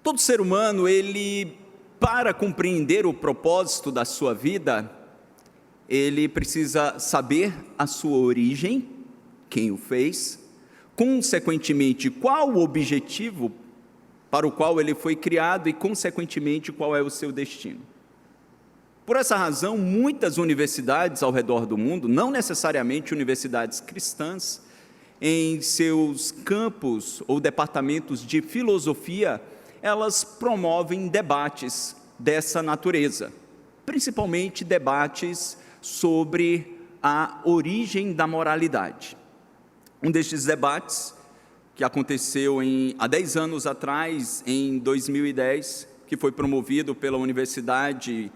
Todo ser humano, para compreender o propósito da sua vida, ele precisa saber a sua origem, quem o fez, consequentemente, qual o objetivo para o qual ele foi criado e, consequentemente, qual é o seu destino. Por essa razão, muitas universidades ao redor do mundo, não necessariamente universidades cristãs, em seus campos ou departamentos de filosofia, elas promovem debates dessa natureza, principalmente debates sobre a origem da moralidade. Um destes debates, que aconteceu há 10 anos atrás, em 2010, que foi promovido pela Universidade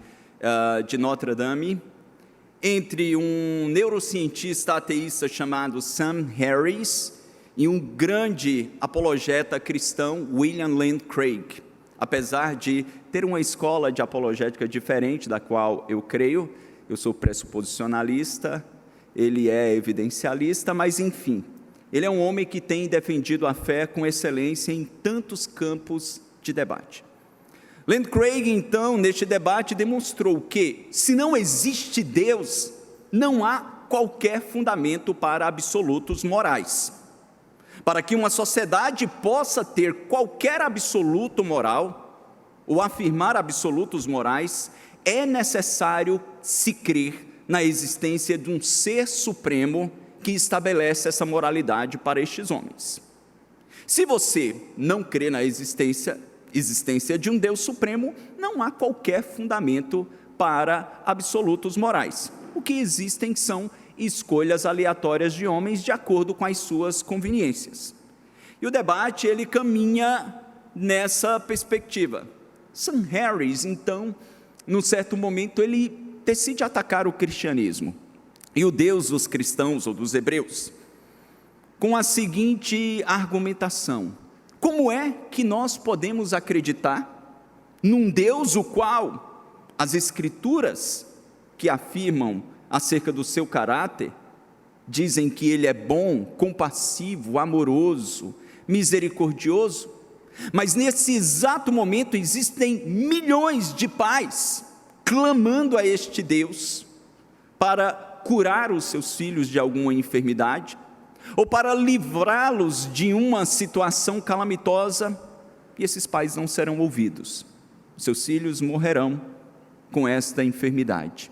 de Notre Dame, entre um neurocientista ateísta chamado Sam Harris e um grande apologeta cristão, William Lane Craig. Apesar de ter uma escola de apologética diferente da qual eu creio, eu sou pressuposicionalista, ele é evidencialista, mas enfim, ele é um homem que tem defendido a fé com excelência em tantos campos de debate. Lane Craig, então, neste debate, demonstrou que, se não existe Deus, não há qualquer fundamento para absolutos morais. Para que uma sociedade possa ter qualquer absoluto moral, ou afirmar absolutos morais, é necessário se crer na existência de um ser supremo que estabelece essa moralidade para estes homens. Se você não crê na existência de um Deus supremo, não há qualquer fundamento para absolutos morais. O que existem são escolhas aleatórias de homens de acordo com as suas conveniências. E o debate, ele caminha nessa perspectiva. Sam Harris, então, num certo momento, ele decide atacar o cristianismo e o Deus dos cristãos ou dos hebreus, com a seguinte argumentação: como é que nós podemos acreditar num Deus o qual as Escrituras, que afirmam acerca do seu caráter, dizem que ele é bom, compassivo, amoroso, misericordioso, mas nesse exato momento existem milhões de pais clamando a este Deus para curar os seus filhos de alguma enfermidade, ou para livrá-los de uma situação calamitosa, e esses pais não serão ouvidos. Seus filhos morrerão com esta enfermidade,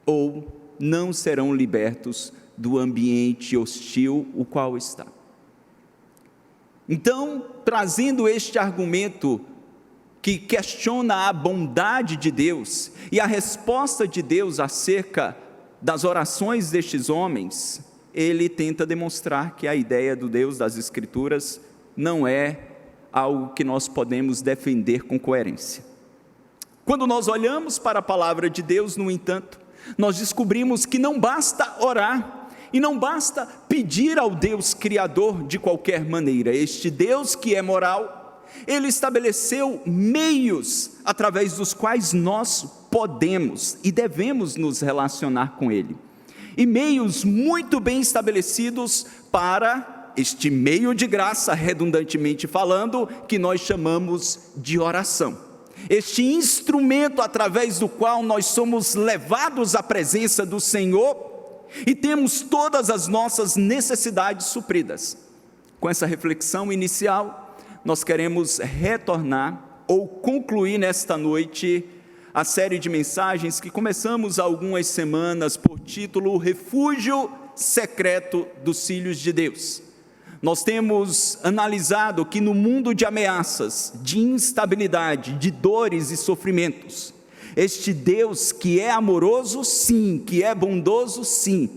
ou não serão libertos do ambiente hostil o qual está. Então, trazendo este argumento que questiona a bondade de Deus e a resposta de Deus acerca das orações destes homens, ele tenta demonstrar que a ideia do Deus das Escrituras não é algo que nós podemos defender com coerência. Quando nós olhamos para a palavra de Deus, no entanto, nós descobrimos que não basta orar e não basta pedir ao Deus Criador de qualquer maneira. Este Deus que é moral, ele estabeleceu meios através dos quais nós podemos e devemos nos relacionar com ele. E meios muito bem estabelecidos para este meio de graça, redundantemente falando, que nós chamamos de oração. Este instrumento através do qual nós somos levados à presença do Senhor e temos todas as nossas necessidades supridas. Com essa reflexão inicial, nós queremos retornar ou concluir nesta noite a série de mensagens que começamos há algumas semanas por título O Refúgio Secreto dos Filhos de Deus. Nós temos analisado que no mundo de ameaças, de instabilidade, de dores e sofrimentos, este Deus que é amoroso, sim, que é bondoso, sim,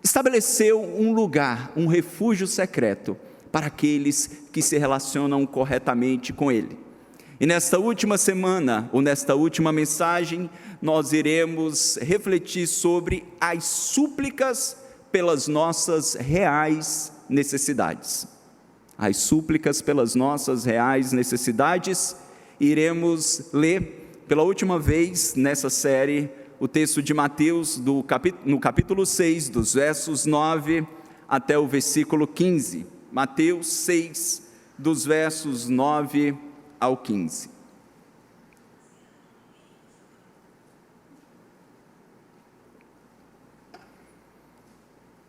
estabeleceu um lugar, um refúgio secreto para aqueles que se relacionam corretamente com Ele. E nesta última semana, ou nesta última mensagem, nós iremos refletir sobre as súplicas pelas nossas reais necessidades. As súplicas pelas nossas reais necessidades. Iremos ler pela última vez nessa série o texto de Mateus, no capítulo 6, dos versos 9 até o versículo 15. Mateus 6, dos versos 9 ao 15.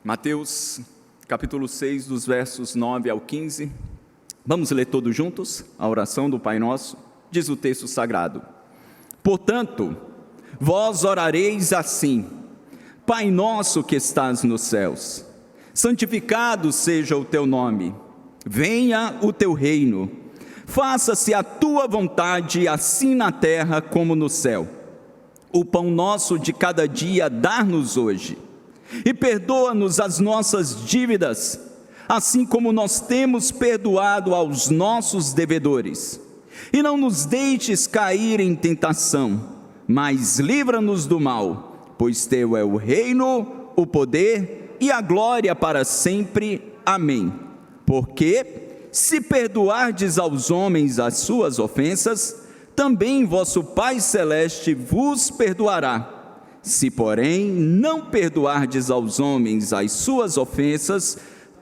Mateus, capítulo 6, dos versos 9 ao 15. Vamos ler todos juntos a oração do Pai Nosso. Diz o texto sagrado: Portanto, vós orareis assim: Pai nosso que estás nos céus, santificado seja o teu nome. Venha o teu reino. Faça-se a tua vontade, assim na terra como no céu. O pão nosso de cada dia dá-nos hoje. E perdoa-nos as nossas dívidas, assim como nós temos perdoado aos nossos devedores. E não nos deixes cair em tentação, mas livra-nos do mal, pois teu é o reino, o poder e a glória para sempre. Amém. Porque, se perdoardes aos homens as suas ofensas, também vosso Pai Celeste vos perdoará. Se, porém, não perdoardes aos homens as suas ofensas,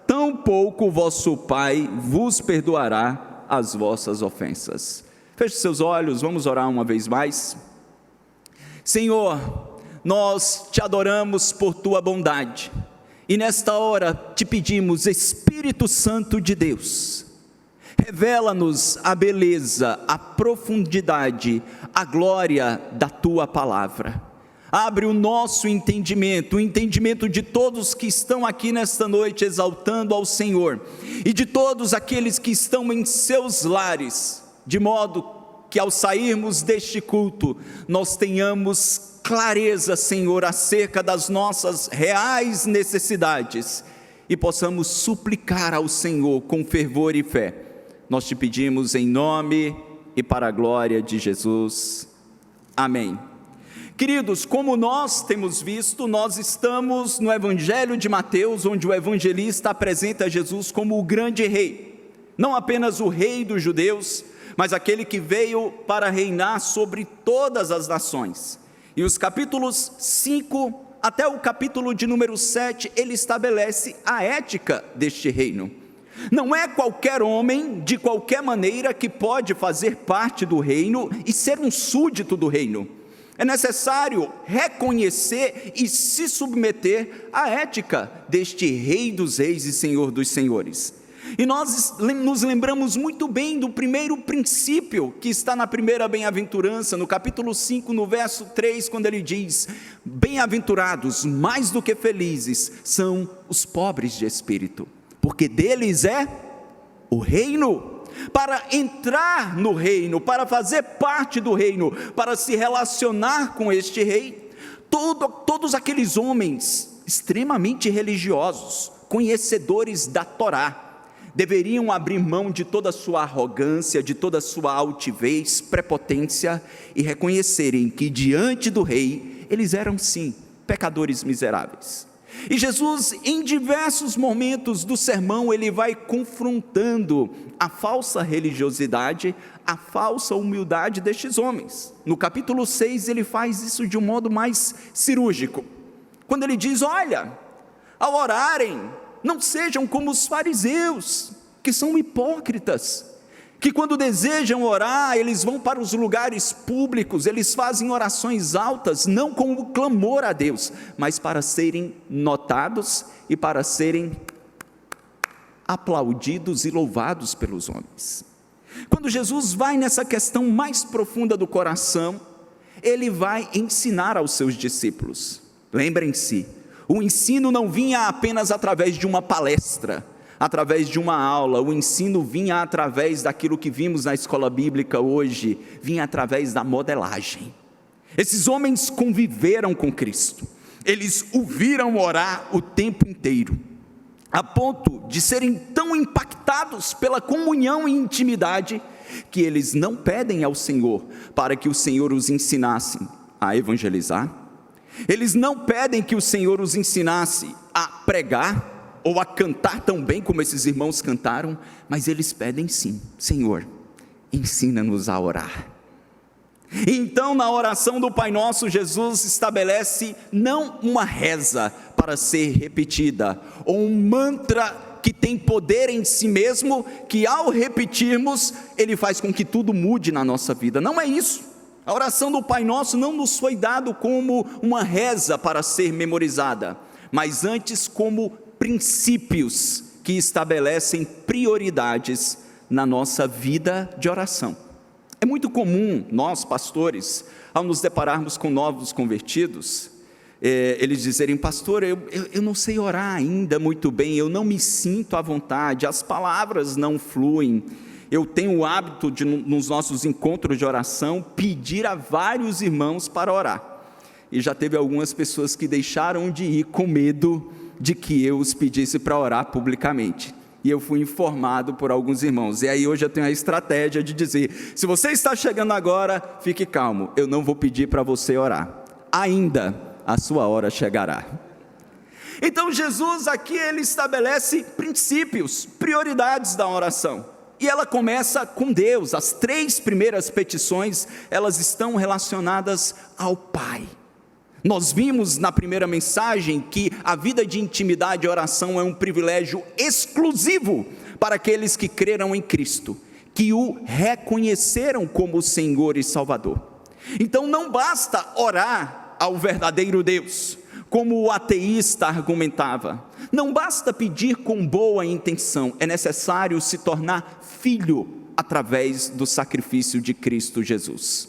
tampouco vosso Pai vos perdoará as vossas ofensas. Feche seus olhos, vamos orar uma vez mais. Senhor, nós te adoramos por tua bondade, e nesta hora te pedimos, Espírito Santo de Deus, revela-nos a beleza, a profundidade, a glória da tua palavra. Abre o nosso entendimento, o entendimento de todos que estão aqui nesta noite exaltando ao Senhor, e de todos aqueles que estão em seus lares, de modo que ao sairmos deste culto, nós tenhamos clareza, Senhor, acerca das nossas reais necessidades, e possamos suplicar ao Senhor com fervor e fé. Nós te pedimos em nome e para a glória de Jesus. Amém. Queridos, como nós temos visto, nós estamos no Evangelho de Mateus, onde o evangelista apresenta Jesus como o grande rei, não apenas o rei dos judeus, mas aquele que veio para reinar sobre todas as nações. E os capítulos 5 até o capítulo de número 7, ele estabelece a ética deste reino. Não é qualquer homem, de qualquer maneira, que pode fazer parte do reino e ser um súdito do reino. É necessário reconhecer e se submeter à ética deste Rei dos Reis e Senhor dos Senhores. E nós nos lembramos muito bem do primeiro princípio que está na primeira bem-aventurança, no capítulo 5, no verso 3, quando ele diz: Bem-aventurados, mais do que felizes, são os pobres de espírito, porque deles é o reino. Para entrar no reino, para fazer parte do reino, para se relacionar com este rei, todos aqueles homens extremamente religiosos, conhecedores da Torá, deveriam abrir mão de toda a sua arrogância, de toda a sua altivez, prepotência, e reconhecerem que diante do rei, eles eram sim, pecadores miseráveis. E Jesus, em diversos momentos do sermão, ele vai confrontando a falsa religiosidade, a falsa humildade destes homens. No capítulo 6, ele faz isso de um modo mais cirúrgico, quando ele diz: olha, ao orarem, não sejam como os fariseus, que são hipócritas, que quando desejam orar, eles vão para os lugares públicos, eles fazem orações altas, não com o clamor a Deus, mas para serem notados e para serem aplaudidos e louvados pelos homens. Quando Jesus vai nessa questão mais profunda do coração, ele vai ensinar aos seus discípulos. Lembrem-se, o ensino não vinha apenas através de uma palestra, através de uma aula. O ensino vinha através daquilo que vimos na escola bíblica hoje, vinha através da modelagem. Esses homens conviveram com Cristo, eles o viram orar o tempo inteiro, a ponto de serem tão impactados pela comunhão e intimidade, que eles não pedem ao Senhor para que o Senhor os ensinasse a evangelizar, eles não pedem que o Senhor os ensinasse a pregar, ou a cantar tão bem como esses irmãos cantaram, mas eles pedem sim: Senhor, ensina-nos a orar. Então, na oração do Pai Nosso, Jesus estabelece não uma reza para ser repetida, ou um mantra que tem poder em si mesmo, que ao repetirmos, ele faz com que tudo mude na nossa vida. Não é isso. A oração do Pai Nosso não nos foi dado como uma reza para ser memorizada, mas antes como princípios que estabelecem prioridades na nossa vida de oração. É muito comum nós, pastores, ao nos depararmos com novos convertidos, eles dizerem: pastor, eu não sei orar ainda muito bem, eu não me sinto à vontade, as palavras não fluem. Eu tenho o hábito de, nos nossos encontros de oração, pedir a vários irmãos para orar. E já teve algumas pessoas que deixaram de ir com medo de que eu os pedisse para orar publicamente. E eu fui informado por alguns irmãos. E aí hoje eu tenho a estratégia de dizer: se você está chegando agora, fique calmo, eu não vou pedir para você orar. Ainda a sua hora chegará. Então Jesus aqui, ele estabelece princípios, prioridades da oração. E ela começa com Deus. As 3 primeiras petições, elas estão relacionadas ao Pai. Nós vimos na primeira mensagem que a vida de intimidade e oração é um privilégio exclusivo para aqueles que creram em Cristo, que o reconheceram como Senhor e Salvador. Então não basta orar ao verdadeiro Deus, como o ateísta argumentava. Não basta pedir com boa intenção, é necessário se tornar filho através do sacrifício de Cristo Jesus.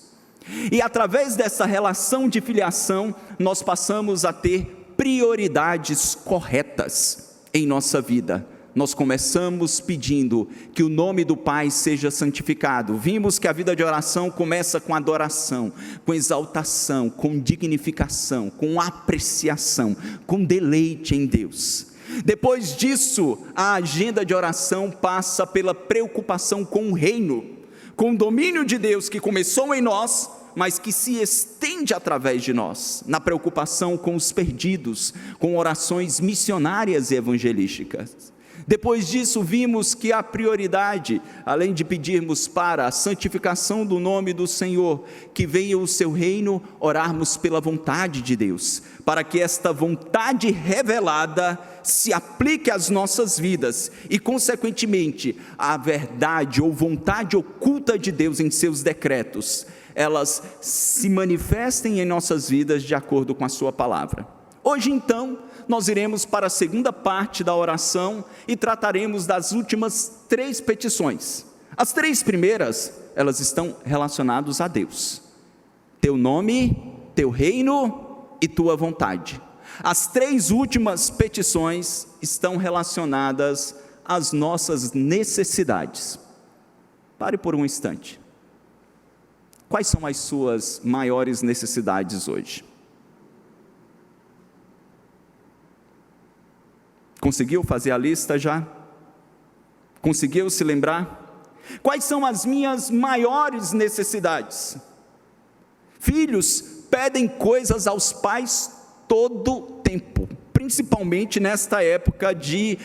E através dessa relação de filiação, nós passamos a ter prioridades corretas em nossa vida. Nós começamos pedindo que o nome do Pai seja santificado. Vimos que a vida de oração começa com adoração, com exaltação, com dignificação, com apreciação, com deleite em Deus. Depois disso, a agenda de oração passa pela preocupação com o reino, com o domínio de Deus que começou em nós, mas que se estende através de nós, na preocupação com os perdidos, com orações missionárias e evangelísticas. Depois disso, vimos que a prioridade, além de pedirmos para a santificação do nome do Senhor, que venha o seu reino, orarmos pela vontade de Deus, para que esta vontade revelada se aplique às nossas vidas e, consequentemente, a verdade ou vontade oculta de Deus em seus decretos, elas se manifestem em nossas vidas de acordo com a sua palavra. Hoje, então, nós iremos para a segunda parte da oração e trataremos das últimas 3 petições. As 3 primeiras, elas estão relacionadas a Deus: teu nome, teu reino e tua vontade. As 3 últimas petições estão relacionadas às nossas necessidades. Pare por um instante. Quais são as suas maiores necessidades hoje? Conseguiu fazer a lista já? Conseguiu se lembrar? Quais são as minhas maiores necessidades? Filhos pedem coisas aos pais todo tempo, principalmente nesta época de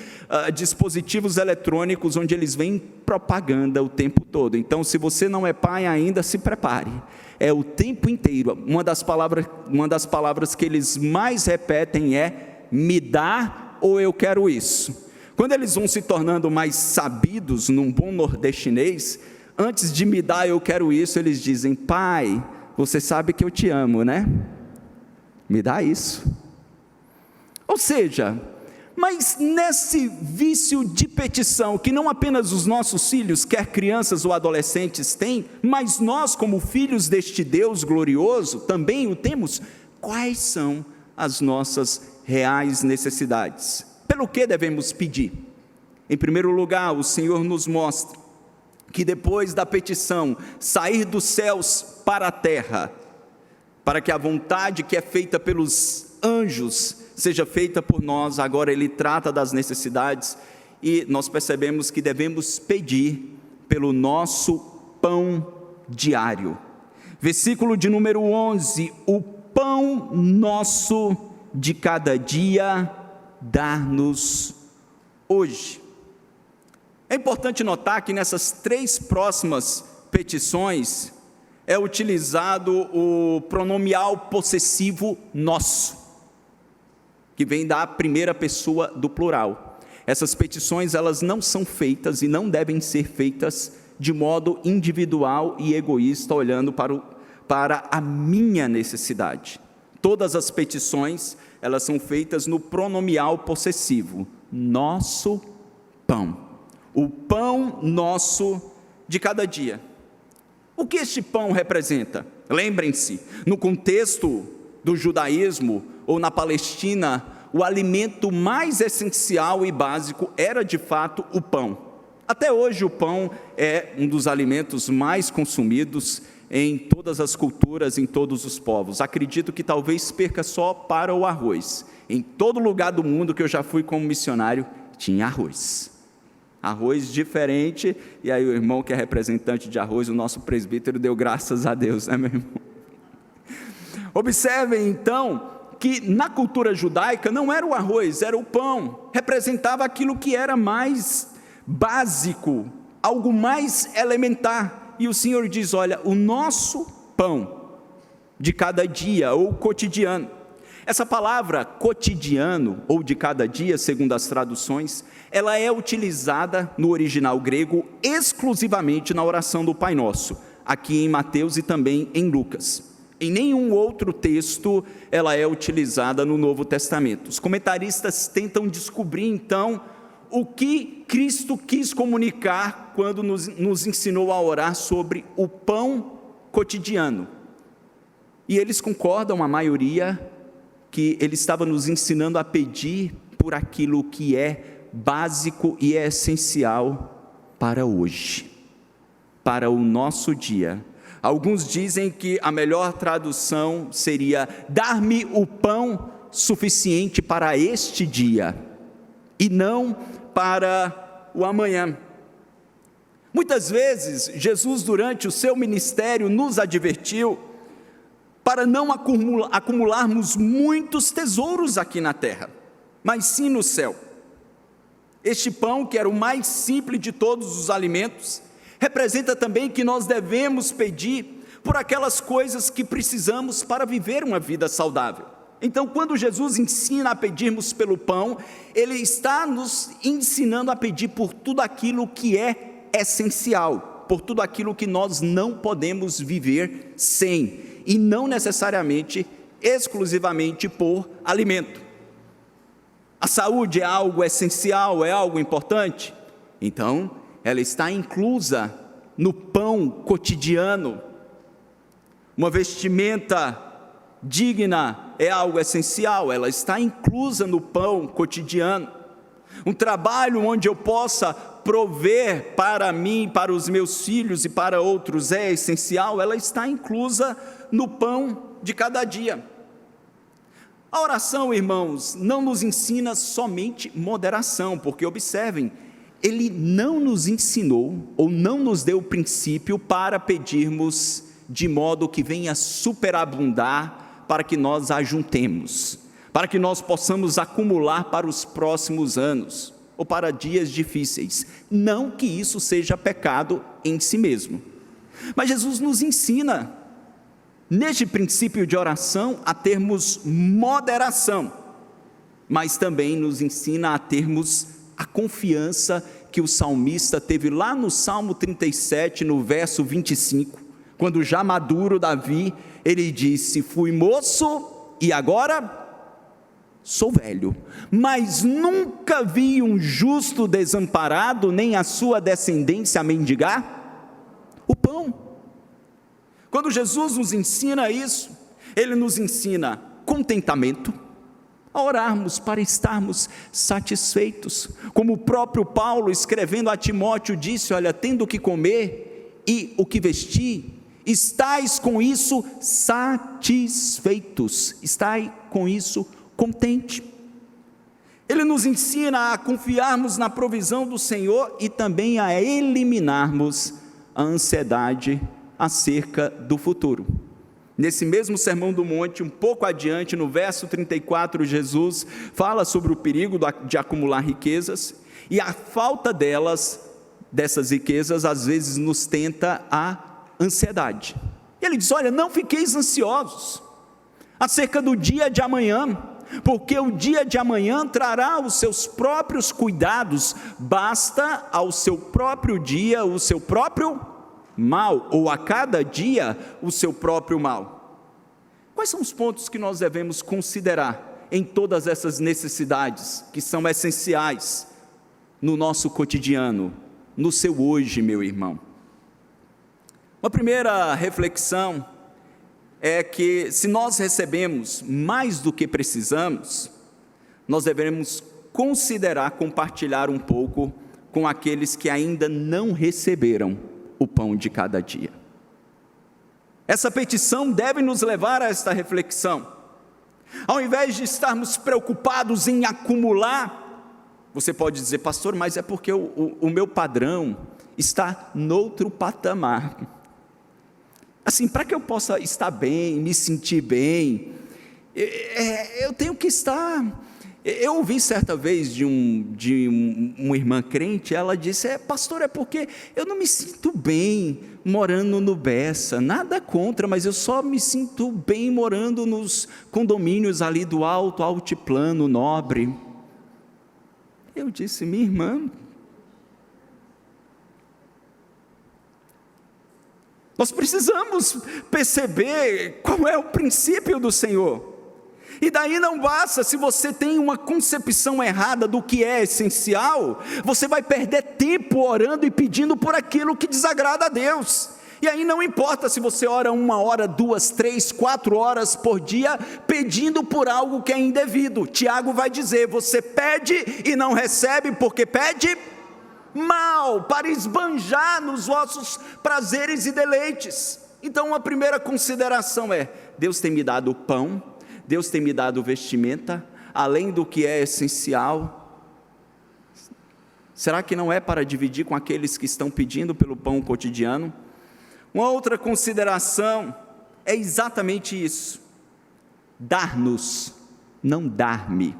dispositivos eletrônicos, onde eles veem propaganda o tempo todo. Então, se você não é pai ainda, se prepare. É o tempo inteiro. Uma das palavras que eles mais repetem é: me dá, ou eu quero isso. Quando eles vão se tornando mais sabidos, num bom nordestinês, antes de me dar, eu quero isso, eles dizem: pai, você sabe que eu te amo, né? Me dá isso. Ou seja, mas nesse vício de petição, que não apenas os nossos filhos, quer crianças ou adolescentes têm, mas nós como filhos deste Deus glorioso, também o temos. Quais são as nossas reais necessidades? Pelo que devemos pedir? Em primeiro lugar, o Senhor nos mostra que depois da petição, sair dos céus para a terra, para que a vontade que é feita pelos anjos seja feita por nós, agora Ele trata das necessidades, e nós percebemos que devemos pedir pelo nosso pão diário. Versículo de número 11: o pão nosso de cada dia dá-nos hoje. É importante notar que nessas 3 próximas petições é utilizado o pronomial possessivo nosso, que vem da primeira pessoa do plural. Essas petições, elas não são feitas e não devem ser feitas de modo individual e egoísta, olhando para a minha necessidade. Todas as petições, elas são feitas no pronomial possessivo, nosso pão, o pão nosso de cada dia. O que este pão representa? Lembrem-se, no contexto do judaísmo ou na Palestina, o alimento mais essencial e básico era de fato o pão. Até hoje o pão é um dos alimentos mais consumidos em todas as culturas, em todos os povos. Acredito que talvez perca só para o arroz. Em todo lugar do mundo que eu já fui como missionário, tinha arroz. Arroz diferente, e aí o irmão que é representante de arroz, o nosso presbítero, deu graças a Deus, né, meu irmão? Observem então que na cultura judaica não era o arroz, era o pão, representava aquilo que era mais básico, algo mais elementar. E o Senhor diz, olha, o nosso pão de cada dia ou cotidiano. Essa palavra cotidiano ou de cada dia, segundo as traduções, ela é utilizada no original grego exclusivamente na oração do Pai Nosso, aqui em Mateus e também em Lucas. Em nenhum outro texto ela é utilizada no Novo Testamento. Os comentaristas tentam descobrir então o que Cristo quis comunicar quando nos ensinou a orar sobre o pão cotidiano. E eles concordam, a maioria, que ele estava nos ensinando a pedir por aquilo que é básico e é essencial para hoje, para o nosso dia. Alguns dizem que a melhor tradução seria: dar-me o pão suficiente para este dia, e não para o amanhã. Muitas vezes, Jesus, durante o seu ministério, nos advertiu para não acumularmos muitos tesouros aqui na terra, mas sim no céu. Este pão, que era o mais simples de todos os alimentos, representa também que nós devemos pedir por aquelas coisas que precisamos para viver uma vida saudável. Então, quando Jesus ensina a pedirmos pelo pão, Ele está nos ensinando a pedir por tudo aquilo que é essencial, por tudo aquilo que nós não podemos viver sem, e não necessariamente, exclusivamente por alimento. A saúde é algo essencial, é algo importante? Então, ela está inclusa no pão cotidiano. Uma vestimenta digna é algo essencial, ela está inclusa no pão cotidiano. Um trabalho onde eu possa prover para mim, para os meus filhos e para outros é essencial, ela está inclusa no pão de cada dia. A oração, irmãos, não nos ensina somente moderação, porque observem, Ele não nos ensinou ou não nos deu o princípio para pedirmos de modo que venha superabundar, para que nós ajuntemos, para que nós possamos acumular para os próximos anos, ou para dias difíceis. Não que isso seja pecado em si mesmo, mas Jesus nos ensina, neste princípio de oração, a termos moderação, mas também nos ensina a termos a confiança que o salmista teve lá no Salmo 37, no verso 25, quando já maduro Davi, ele disse: fui moço e agora sou velho, mas nunca vi um justo desamparado, nem a sua descendência mendigar o pão. Quando Jesus nos ensina isso, Ele nos ensina contentamento, a orarmos para estarmos satisfeitos, como o próprio Paulo, escrevendo a Timóteo, disse: olha, tendo o que comer e o que vestir, estais com isso satisfeitos, estai com isso contente. Ele nos ensina a confiarmos na provisão do Senhor e também a eliminarmos a ansiedade acerca do futuro. Nesse mesmo Sermão do Monte, um pouco adiante, no verso 34, Jesus fala sobre o perigo de acumular riquezas, e a falta dessas riquezas, às vezes nos tenta a ansiedade. Ele diz: olha, não fiqueis ansiosos acerca do dia de amanhã, porque o dia de amanhã trará os seus próprios cuidados, basta ao seu próprio dia o seu próprio mal, ou a cada dia o seu próprio mal. Quais são os pontos que nós devemos considerar em todas essas necessidades que são essenciais no nosso cotidiano, no seu hoje, meu irmão? Uma primeira reflexão é que, se nós recebemos mais do que precisamos, nós devemos considerar compartilhar um pouco com aqueles que ainda não receberam o pão de cada dia. Essa petição deve nos levar a esta reflexão. Ao invés de estarmos preocupados em acumular, você pode dizer: pastor, mas é porque o meu padrão está noutro patamar. Assim, para que eu possa estar bem, me sentir bem, eu tenho que estar... Eu ouvi certa vez de uma irmã crente, ela disse: pastor, é porque eu não me sinto bem morando no Bessa, nada contra, mas eu só me sinto bem morando nos condomínios ali do altiplano, Nobre. Eu disse: minha irmã, nós precisamos perceber qual é o princípio do Senhor. E daí não basta, se você tem uma concepção errada do que é essencial, você vai perder tempo orando e pedindo por aquilo que desagrada a Deus. E aí não importa se você ora 1 hora, 2, 3, 4 horas por dia, pedindo por algo que é indevido. Tiago vai dizer: você pede e não recebe, porque pede mal, para esbanjar nos vossos prazeres e deleites. Então a primeira consideração é: Deus tem me dado pão, Deus tem me dado vestimenta, além do que é essencial. Será que não é para dividir com aqueles que estão pedindo pelo pão cotidiano? Uma outra consideração é exatamente isso: dar-nos, não dar-me.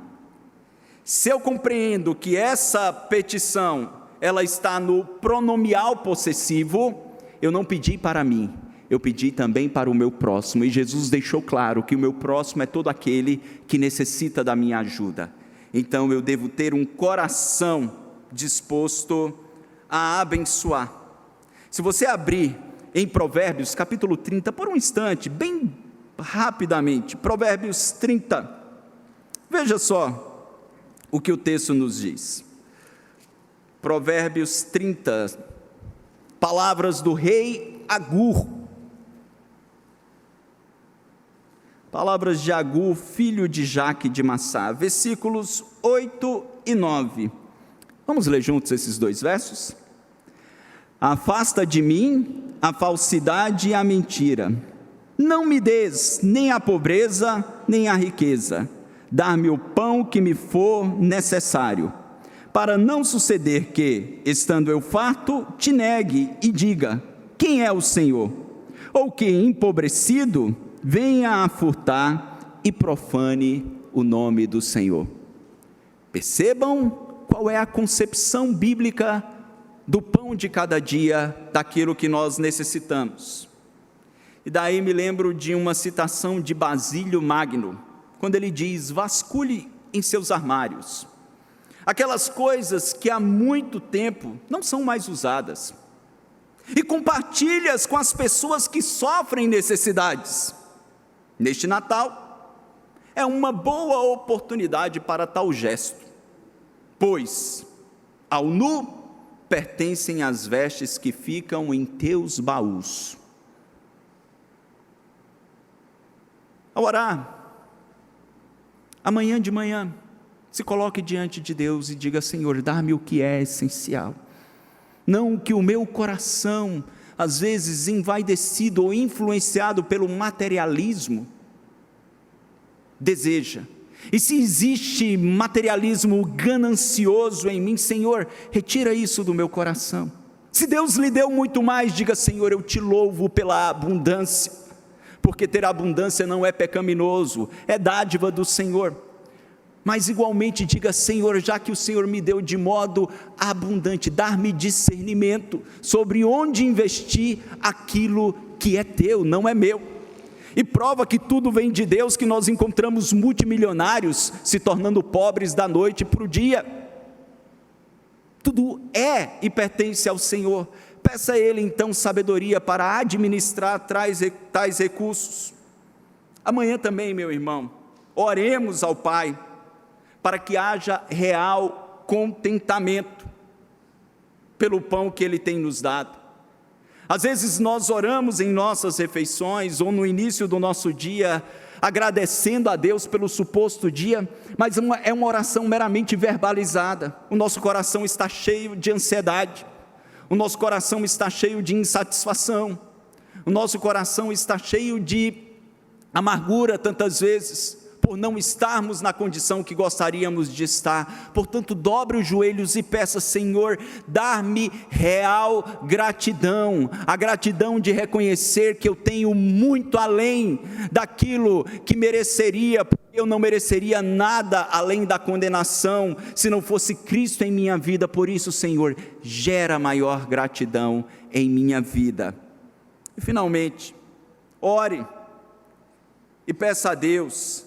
Se eu compreendo que essa petição ela está no pronomial possessivo, eu não pedi para mim, eu pedi também para o meu próximo, e Jesus deixou claro que o meu próximo é todo aquele que necessita da minha ajuda. Então eu devo ter um coração disposto a abençoar. Se você abrir em Provérbios capítulo 30, por um instante, bem rapidamente, Provérbios 30, veja só o que o texto nos diz. Provérbios 30, palavras do rei Agur, palavras de Agur, filho de Jaque de Massá, versículos 8 e 9, vamos ler juntos esses dois versos? Afasta de mim a falsidade e a mentira, não me des nem a pobreza nem a riqueza, dá-me o pão que me for necessário, para não suceder que, estando eu farto, te negue e diga: quem é o Senhor? Ou que, empobrecido, venha a furtar e profane o nome do Senhor. Percebam qual é a concepção bíblica do pão de cada dia, daquilo que nós necessitamos. E daí me lembro de uma citação de Basílio Magno, quando ele diz: vasculhe em seus armários aquelas coisas que há muito tempo não são mais usadas, e compartilhe-as com as pessoas que sofrem necessidades. Neste Natal, é uma boa oportunidade para tal gesto, pois ao nu pertencem as vestes que ficam em teus baús. Ao orar, amanhã de manhã, se coloque diante de Deus e diga: Senhor, dá-me o que é essencial, não o que o meu coração, às vezes envaidecido ou influenciado pelo materialismo, deseja. E se existe materialismo ganancioso em mim, Senhor, retira isso do meu coração. Se Deus lhe deu muito mais, diga: Senhor, eu te louvo pela abundância, porque ter abundância não é pecaminoso, é dádiva do Senhor. Mas igualmente diga: Senhor, já que o Senhor me deu de modo abundante, dar-me discernimento sobre onde investir aquilo que é teu, não é meu. E prova que tudo vem de Deus, que nós encontramos multimilionários se tornando pobres da noite para o dia. Tudo é e pertence ao Senhor. Peça a Ele então sabedoria para administrar tais recursos. Amanhã também, meu irmão, oremos ao Pai para que haja real contentamento pelo pão que Ele tem nos dado. Às vezes nós oramos em nossas refeições ou no início do nosso dia, agradecendo a Deus pelo suposto dia, mas é uma oração meramente verbalizada. O nosso coração está cheio de ansiedade, o nosso coração está cheio de insatisfação, o nosso coração está cheio de amargura tantas vezes, por não estarmos na condição que gostaríamos de estar. Portanto, dobre os joelhos e peça: Senhor, dar-me real gratidão, a gratidão de reconhecer que eu tenho muito além daquilo que mereceria, porque eu não mereceria nada além da condenação, se não fosse Cristo em minha vida. Por isso, Senhor, gera maior gratidão em minha vida. E finalmente, ore e peça a Deus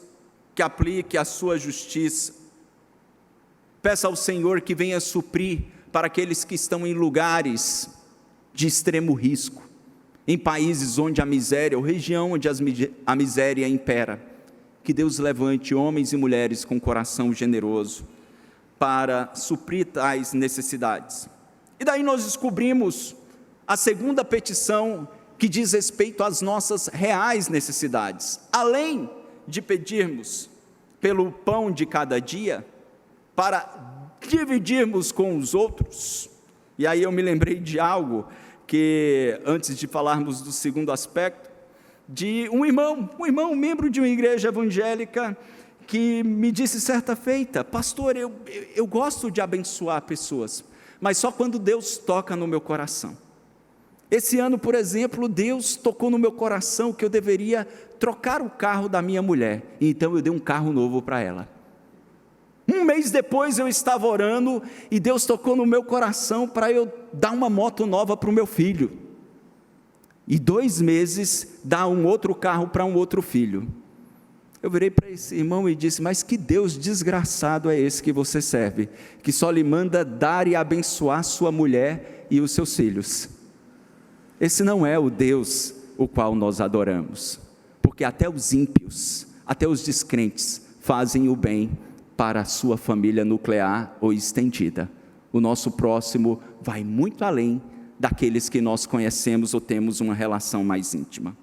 que aplique a sua justiça. Peça ao Senhor que venha suprir para aqueles que estão em lugares de extremo risco, em países onde a miséria, ou região onde a miséria impera. Que Deus levante homens e mulheres com coração generoso para suprir tais necessidades. E daí nós descobrimos a segunda petição, que diz respeito às nossas reais necessidades. Além de pedirmos pelo pão de cada dia, para dividirmos com os outros. E aí eu me lembrei de algo que, antes de falarmos do segundo aspecto, de um irmão, membro de uma igreja evangélica, que me disse certa feita: pastor, eu gosto de abençoar pessoas, mas só quando Deus toca no meu coração. Esse ano, por exemplo, Deus tocou no meu coração que eu deveria trocar o carro da minha mulher, então eu dei um carro novo para ela. Um mês depois eu estava orando e Deus tocou no meu coração para eu dar uma moto nova para o meu filho. E 2 meses dar um outro carro para um outro filho. Eu virei para esse irmão e disse: mas que Deus desgraçado é esse que você serve, que só lhe manda dar e abençoar sua mulher e os seus filhos. Esse não é o Deus o qual nós adoramos, porque até os ímpios, até os descrentes fazem o bem para a sua família nuclear ou estendida. O nosso próximo vai muito além daqueles que nós conhecemos ou temos uma relação mais íntima.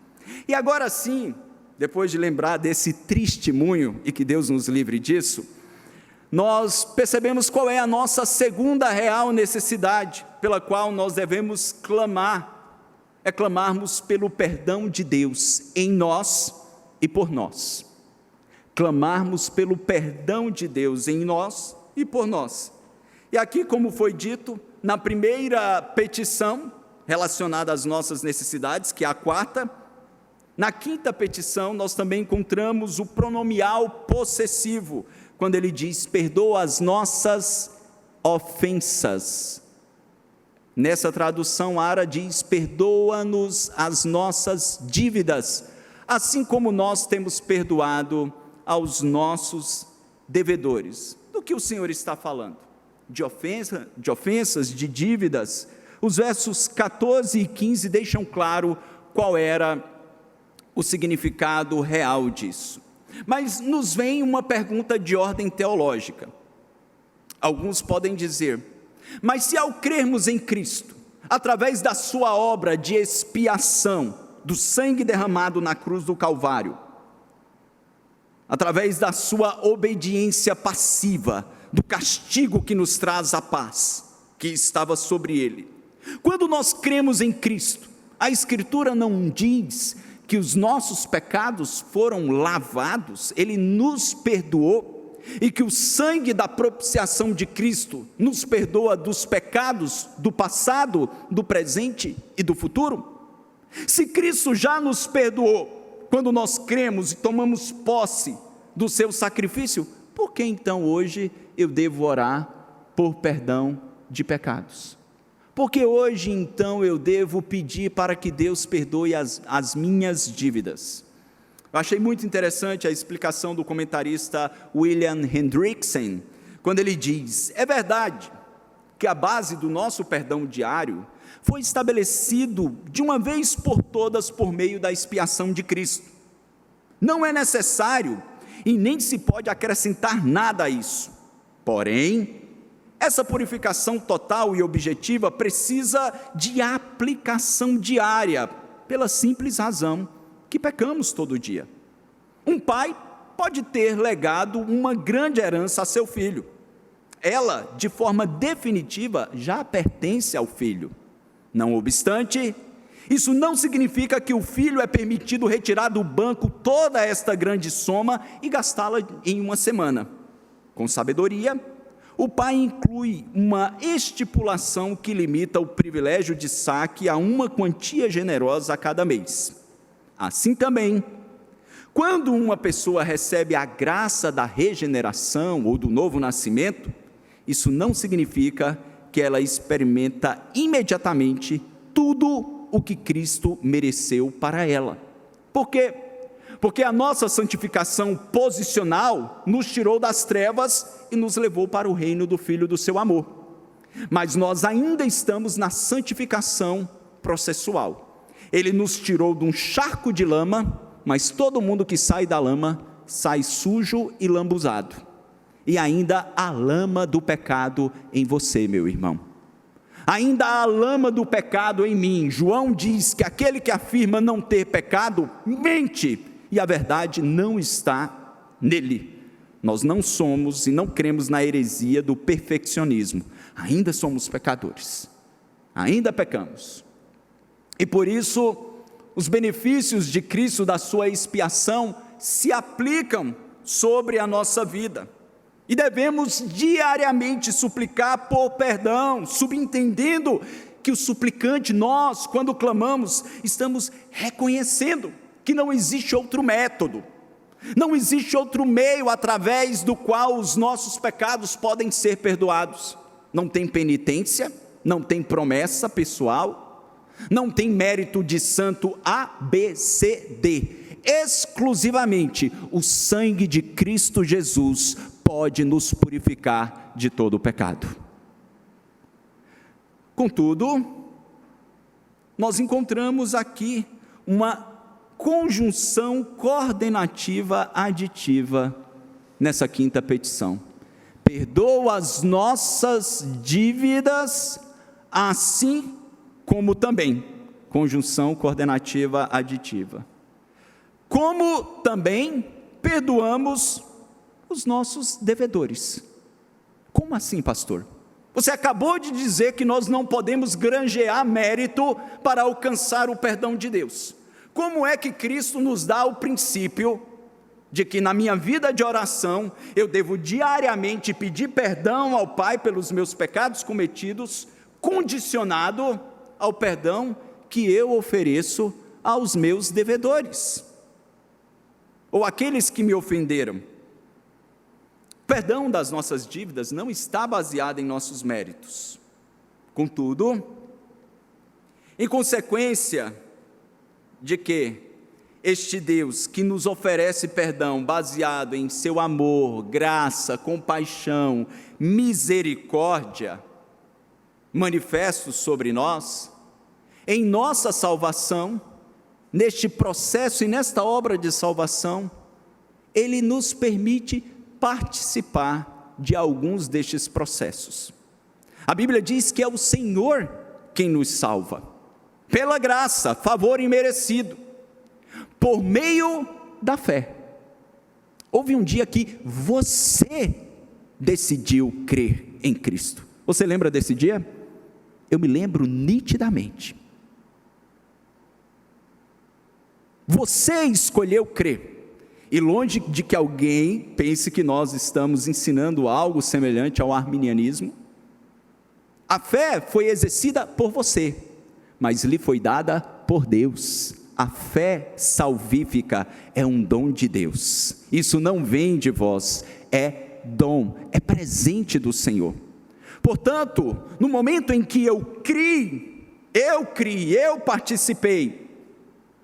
E agora sim, depois de lembrar desse testemunho, e que Deus nos livre disso, nós percebemos qual é a nossa segunda real necessidade, pela qual nós devemos clamar, é clamarmos pelo perdão de Deus em nós e por nós. Clamarmos pelo perdão de Deus em nós e por nós. E aqui, como foi dito, na primeira petição relacionada às nossas necessidades, que é a quarta, na quinta petição nós também encontramos o pronomial possessivo, quando ele diz: perdoa as nossas ofensas. Nessa tradução, Ara diz: perdoa-nos as nossas dívidas, assim como nós temos perdoado aos nossos devedores. Do que o Senhor está falando? De ofensas, de dívidas. Os versos 14 e 15 deixam claro qual era o significado real disso. Mas nos vem uma pergunta de ordem teológica. Alguns podem dizer: mas se ao crermos em Cristo, através da sua obra de expiação, do sangue derramado na cruz do Calvário, através da sua obediência passiva, do castigo que nos traz a paz, que estava sobre ele, quando nós cremos em Cristo, a Escritura não diz que os nossos pecados foram lavados, ele nos perdoou, e que o sangue da propiciação de Cristo nos perdoa dos pecados do passado, do presente e do futuro? Se Cristo já nos perdoou quando nós cremos e tomamos posse do seu sacrifício, por que então hoje eu devo orar por perdão de pecados? Porque hoje então eu devo pedir para que Deus perdoe as minhas dívidas? Eu achei muito interessante a explicação do comentarista William Hendrickson, quando ele diz: é verdade que a base do nosso perdão diário foi estabelecido de uma vez por todas por meio da expiação de Cristo. Não é necessário e nem se pode acrescentar nada a isso. Porém, essa purificação total e objetiva precisa de aplicação diária, pela simples razão que pecamos todo dia. Um pai pode ter legado uma grande herança a seu filho. Ela, de forma definitiva, já pertence ao filho. Não obstante, isso não significa que o filho é permitido retirar do banco toda esta grande soma e gastá-la em uma semana. Com sabedoria, o pai inclui uma estipulação que limita o privilégio de saque a uma quantia generosa a cada mês. Assim também, quando uma pessoa recebe a graça da regeneração ou do novo nascimento, isso não significa que ela experimenta imediatamente tudo o que Cristo mereceu para ela. Por quê? Porque a nossa santificação posicional nos tirou das trevas e nos levou para o reino do Filho do seu amor. Mas nós ainda estamos na santificação processual. Ele nos tirou de um charco de lama, mas todo mundo que sai da lama sai sujo e lambuzado. E ainda há lama do pecado em você, meu irmão. Ainda há lama do pecado em mim. João diz que aquele que afirma não ter pecado, mente, e a verdade não está nele. Nós não somos e não cremos na heresia do perfeccionismo. Ainda somos pecadores. Ainda pecamos. E por isso, os benefícios de Cristo, da sua expiação, se aplicam sobre a nossa vida. E devemos diariamente suplicar por perdão, subentendendo que o suplicante, nós, quando clamamos, estamos reconhecendo que não existe outro método, não existe outro meio através do qual os nossos pecados podem ser perdoados. Não tem penitência, não tem promessa pessoal, não tem mérito de santo A, B, C, D. Exclusivamente o sangue de Cristo Jesus pode nos purificar de todo o pecado. Contudo, nós encontramos aqui uma conjunção coordenativa aditiva nessa quinta petição. Perdoa as nossas dívidas, assim como também, conjunção coordenativa aditiva, como também perdoamos os nossos devedores. Como assim, pastor? Você acabou de dizer que nós não podemos granjear mérito para alcançar o perdão de Deus. Como é que Cristo nos dá o princípio de que na minha vida de oração eu devo diariamente pedir perdão ao Pai pelos meus pecados cometidos, condicionado ao perdão que eu ofereço aos meus devedores, ou aqueles que me ofenderam? O perdão das nossas dívidas não está baseado em nossos méritos. Contudo, em consequência de que este Deus que nos oferece perdão baseado em seu amor, graça, compaixão, misericórdia, manifestos sobre nós, em nossa salvação, neste processo e nesta obra de salvação, Ele nos permite participar de alguns destes processos. A Bíblia diz que é o Senhor quem nos salva, pela graça, favor imerecido, por meio da fé. Houve um dia que você decidiu crer em Cristo. Você lembra desse dia? Eu me lembro nitidamente. Você escolheu crer. E longe de que alguém pense que nós estamos ensinando algo semelhante ao arminianismo, a fé foi exercida por você, mas lhe foi dada por Deus. A fé salvífica é um dom de Deus. Isso não vem de vós, é dom, é presente do Senhor. Portanto, no momento em que eu participei,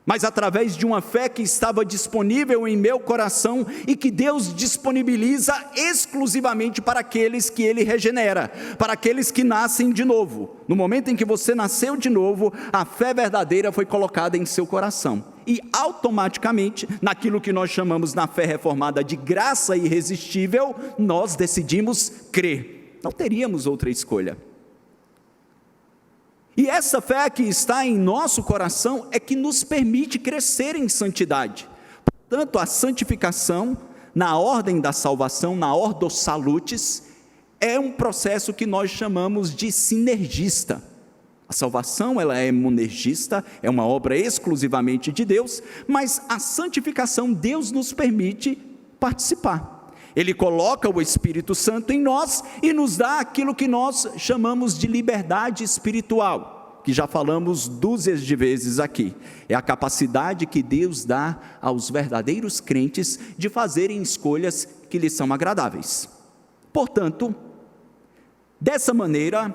mas através de uma fé que estava disponível em meu coração e que Deus disponibiliza exclusivamente para aqueles que Ele regenera, para aqueles que nascem de novo. No momento em que você nasceu de novo, a fé verdadeira foi colocada em seu coração. E automaticamente, naquilo que nós chamamos na fé reformada de graça irresistível, nós decidimos crer. Não teríamos outra escolha. E essa fé que está em nosso coração é que nos permite crescer em santidade. Portanto, a santificação, na ordem da salvação, na ordo salutis, é um processo que nós chamamos de sinergista. A salvação, ela é monergista, é uma obra exclusivamente de Deus, mas a santificação, Deus nos permite participar. Ele coloca o Espírito Santo em nós e nos dá aquilo que nós chamamos de liberdade espiritual, que já falamos dúzias de vezes aqui. É a capacidade que Deus dá aos verdadeiros crentes de fazerem escolhas que lhes são agradáveis. Portanto, dessa maneira,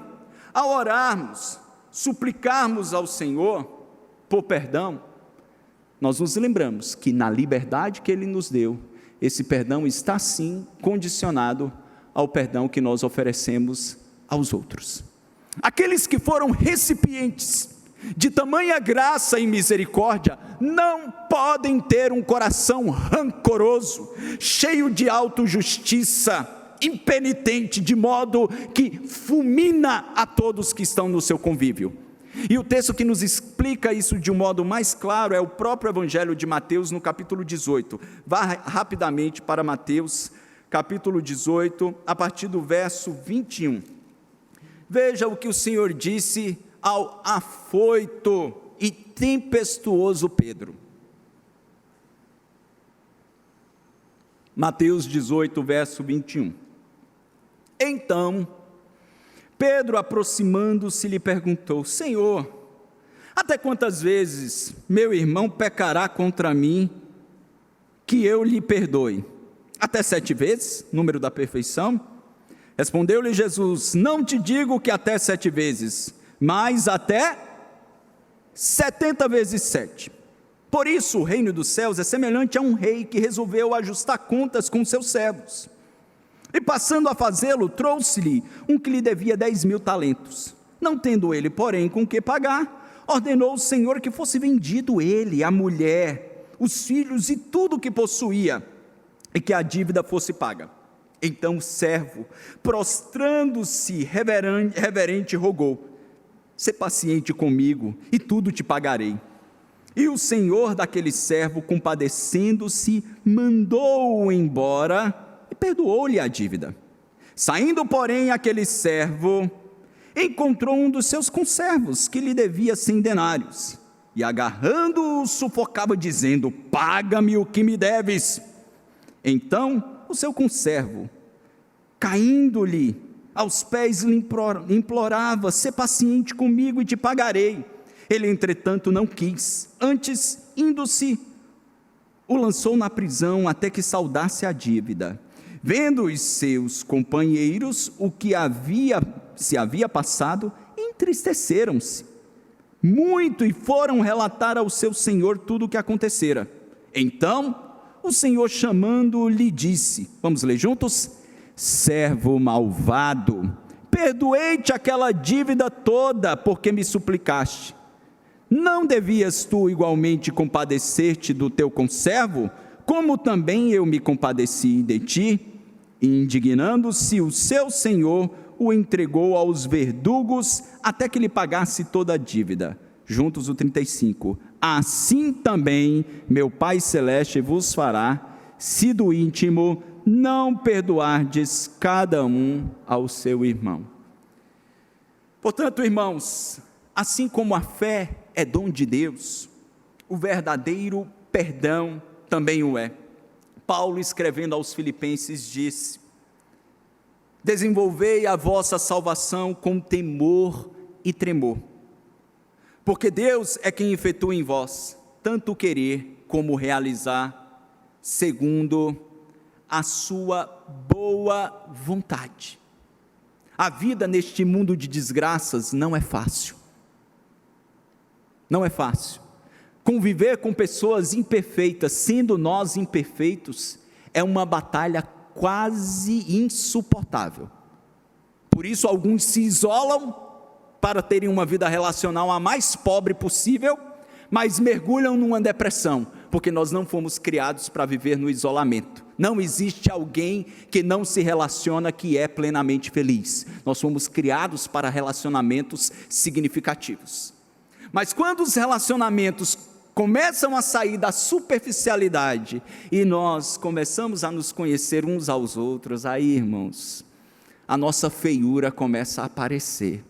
ao orarmos, suplicarmos ao Senhor por perdão, nós nos lembramos que na liberdade que Ele nos deu, esse perdão está sim condicionado ao perdão que nós oferecemos aos outros. Aqueles que foram recipientes de tamanha graça e misericórdia, não podem ter um coração rancoroso, cheio de autojustiça, impenitente, de modo que fulmina a todos que estão no seu convívio. E o texto que nos explica isso de um modo mais claro é o próprio Evangelho de Mateus, no capítulo 18. Vá rapidamente para Mateus, capítulo 18, a partir do verso 21. Veja o que o Senhor disse ao afoito e tempestuoso Pedro. Mateus 18, verso 21. Então, Pedro, aproximando-se, lhe perguntou: Senhor, até quantas vezes meu irmão pecará contra mim, que eu lhe perdoe? Até 7 vezes, número da perfeição? Respondeu-lhe Jesus: não te digo que até 7 vezes, mas até 70 vezes 7. Por isso o reino dos céus é semelhante a um rei que resolveu ajustar contas com seus servos. E passando a fazê-lo, trouxe-lhe um que lhe devia 10.000 talentos. Não tendo ele, porém, com que pagar, ordenou o Senhor que fosse vendido ele, a mulher, os filhos e tudo o que possuía, e que a dívida fosse paga. Então o servo, prostrando-se reverente, rogou: sê paciente comigo, e tudo te pagarei. E o senhor daquele servo, compadecendo-se, mandou-o embora e perdoou-lhe a dívida. Saindo, porém, aquele servo encontrou um dos seus conservos, que lhe devia 100 denários, e agarrando-o, sufocava, dizendo: paga-me o que me deves. Então o seu conservo, caindo-lhe aos pés, lhe implorava: sê paciente comigo e te pagarei. Ele, entretanto, não quis, antes, indo-se, o lançou na prisão até que saldasse a dívida. Vendo os seus companheiros o que se havia passado, entristeceram-se muito e foram relatar ao seu senhor tudo o que acontecera. Então o Senhor, chamando, lhe disse, vamos ler juntos: servo malvado, perdoei-te aquela dívida toda, porque me suplicaste. Não devias tu igualmente compadecer-te do teu conservo, como também eu me compadeci de ti? E indignando-se, o seu senhor o entregou aos verdugos, até que lhe pagasse toda a dívida. Juntos o 35. Assim também meu Pai Celeste vos fará, se do íntimo não perdoardes cada um ao seu irmão. Portanto, irmãos, assim como a fé é dom de Deus, o verdadeiro perdão também o é. Paulo, escrevendo aos Filipenses, disse: desenvolvei a vossa salvação com temor e tremor, porque Deus é quem efetua em vós tanto querer como realizar, segundo a sua boa vontade. A vida neste mundo de desgraças não é fácil. Não é fácil. Conviver com pessoas imperfeitas, sendo nós imperfeitos, é uma batalha quase insuportável. Por isso alguns se isolam para terem uma vida relacional a mais pobre possível, mas mergulham numa depressão, porque nós não fomos criados para viver no isolamento. Não existe alguém que não se relaciona que é plenamente feliz. Nós fomos criados para relacionamentos significativos. Mas quando os relacionamentos começam a sair da superficialidade e nós começamos a nos conhecer uns aos outros, aí, irmãos, a nossa feiura começa a aparecer.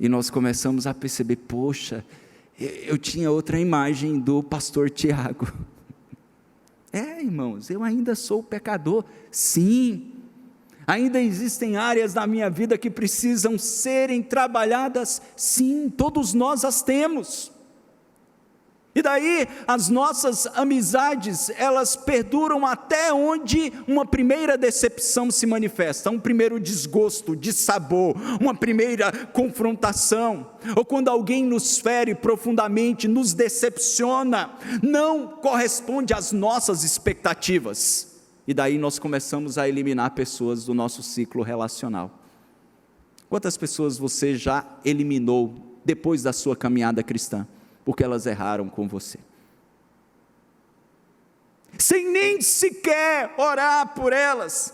E nós começamos a perceber, poxa, eu tinha outra imagem do pastor Tiago. Irmãos, eu ainda sou pecador, sim. Ainda existem áreas da minha vida que precisam serem trabalhadas, sim, todos nós as temos. E daí as nossas amizades, elas perduram até onde uma primeira decepção se manifesta, um primeiro desgosto, dissabor, uma primeira confrontação, ou quando alguém nos fere profundamente, nos decepciona, não corresponde às nossas expectativas, e daí nós começamos a eliminar pessoas do nosso ciclo relacional. Quantas pessoas você já eliminou depois da sua caminhada cristã? Porque elas erraram com você, sem nem sequer orar por elas.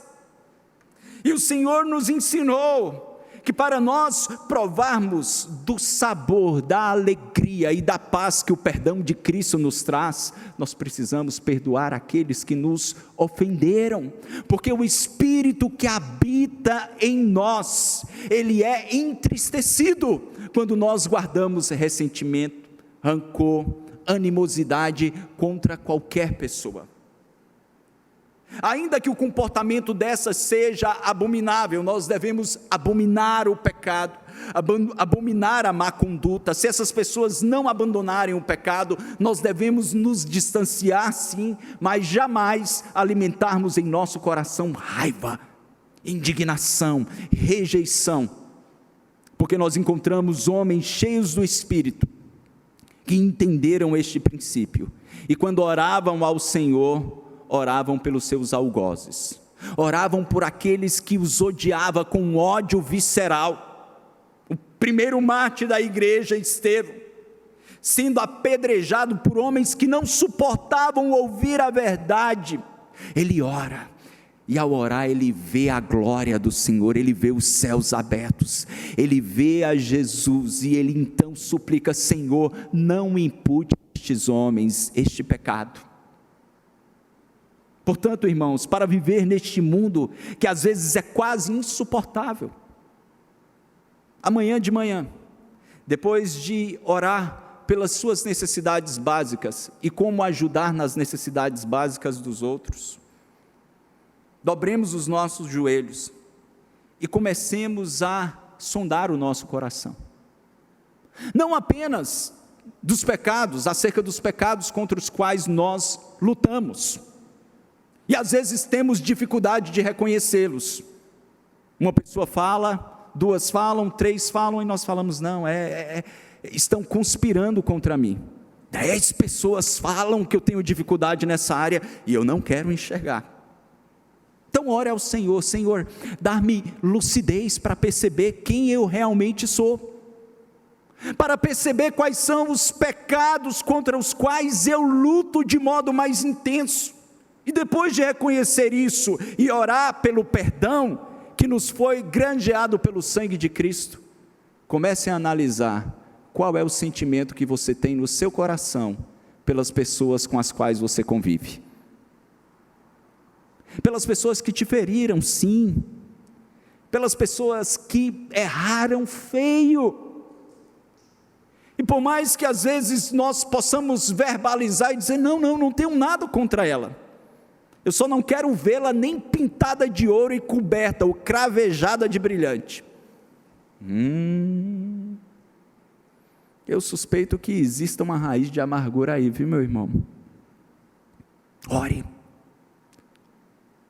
E o Senhor nos ensinou que para nós provarmos do sabor, da alegria e da paz que o perdão de Cristo nos traz, nós precisamos perdoar aqueles que nos ofenderam, porque o Espírito que habita em nós, ele é entristecido quando nós guardamos ressentimento, rancor, animosidade contra qualquer pessoa. Ainda que o comportamento dessas seja abominável, nós devemos abominar o pecado, abominar a má conduta. Se essas pessoas não abandonarem o pecado, nós devemos nos distanciar sim, mas jamais alimentarmos em nosso coração raiva, indignação, rejeição, porque nós encontramos homens cheios do Espírito, que entenderam este princípio, e quando oravam ao Senhor, oravam pelos seus algozes, oravam por aqueles que os odiavam com ódio visceral. O primeiro mártir da igreja, Estevão, sendo apedrejado por homens que não suportavam ouvir a verdade, ele ora, e ao orar ele vê a glória do Senhor, ele vê os céus abertos, ele vê a Jesus, e ele então suplica: Senhor, não impute a estes homens este pecado. Portanto, irmãos, para viver neste mundo, que às vezes é quase insuportável, amanhã de manhã, depois de orar pelas suas necessidades básicas, e como ajudar nas necessidades básicas dos outros, dobremos os nossos joelhos e comecemos a sondar o nosso coração, não apenas dos pecados, acerca dos pecados contra os quais nós lutamos, e às vezes temos dificuldade de reconhecê-los. Uma pessoa fala, duas falam, três falam, e nós falamos: não, estão conspirando contra mim. 10 pessoas falam que eu tenho dificuldade nessa área, e eu não quero enxergar. Então ore ao Senhor: Senhor, dá-me lucidez para perceber quem eu realmente sou, para perceber quais são os pecados contra os quais eu luto de modo mais intenso, e depois de reconhecer isso, e orar pelo perdão, que nos foi granjeado pelo sangue de Cristo, comece a analisar qual é o sentimento que você tem no seu coração, pelas pessoas com as quais você convive, pelas pessoas que te feriram, sim, pelas pessoas que erraram feio, e por mais que às vezes nós possamos verbalizar e dizer: não tenho nada contra ela, eu só não quero vê-la nem pintada de ouro e coberta ou cravejada de brilhante. Eu suspeito que exista uma raiz de amargura aí, viu, meu irmão?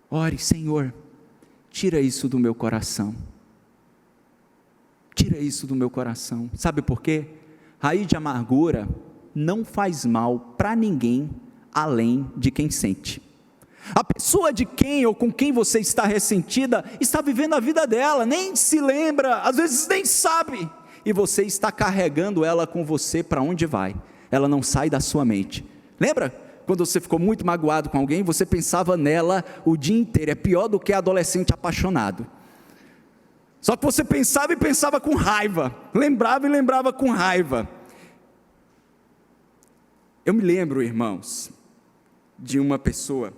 Ore, Senhor, tira isso do meu coração, tira isso do meu coração. Sabe por quê? Raiz de amargura não faz mal para ninguém além de quem sente. A pessoa de quem ou com quem você está ressentida está vivendo a vida dela, nem se lembra, às vezes nem sabe, e você está carregando ela com você para onde vai. Ela não sai da sua mente. Lembra? Quando você ficou muito magoado com alguém, você pensava nela o dia inteiro. É pior do que adolescente apaixonado. Só que você pensava e pensava com raiva, lembrava e lembrava com raiva. Eu me lembro, irmãos, de uma pessoa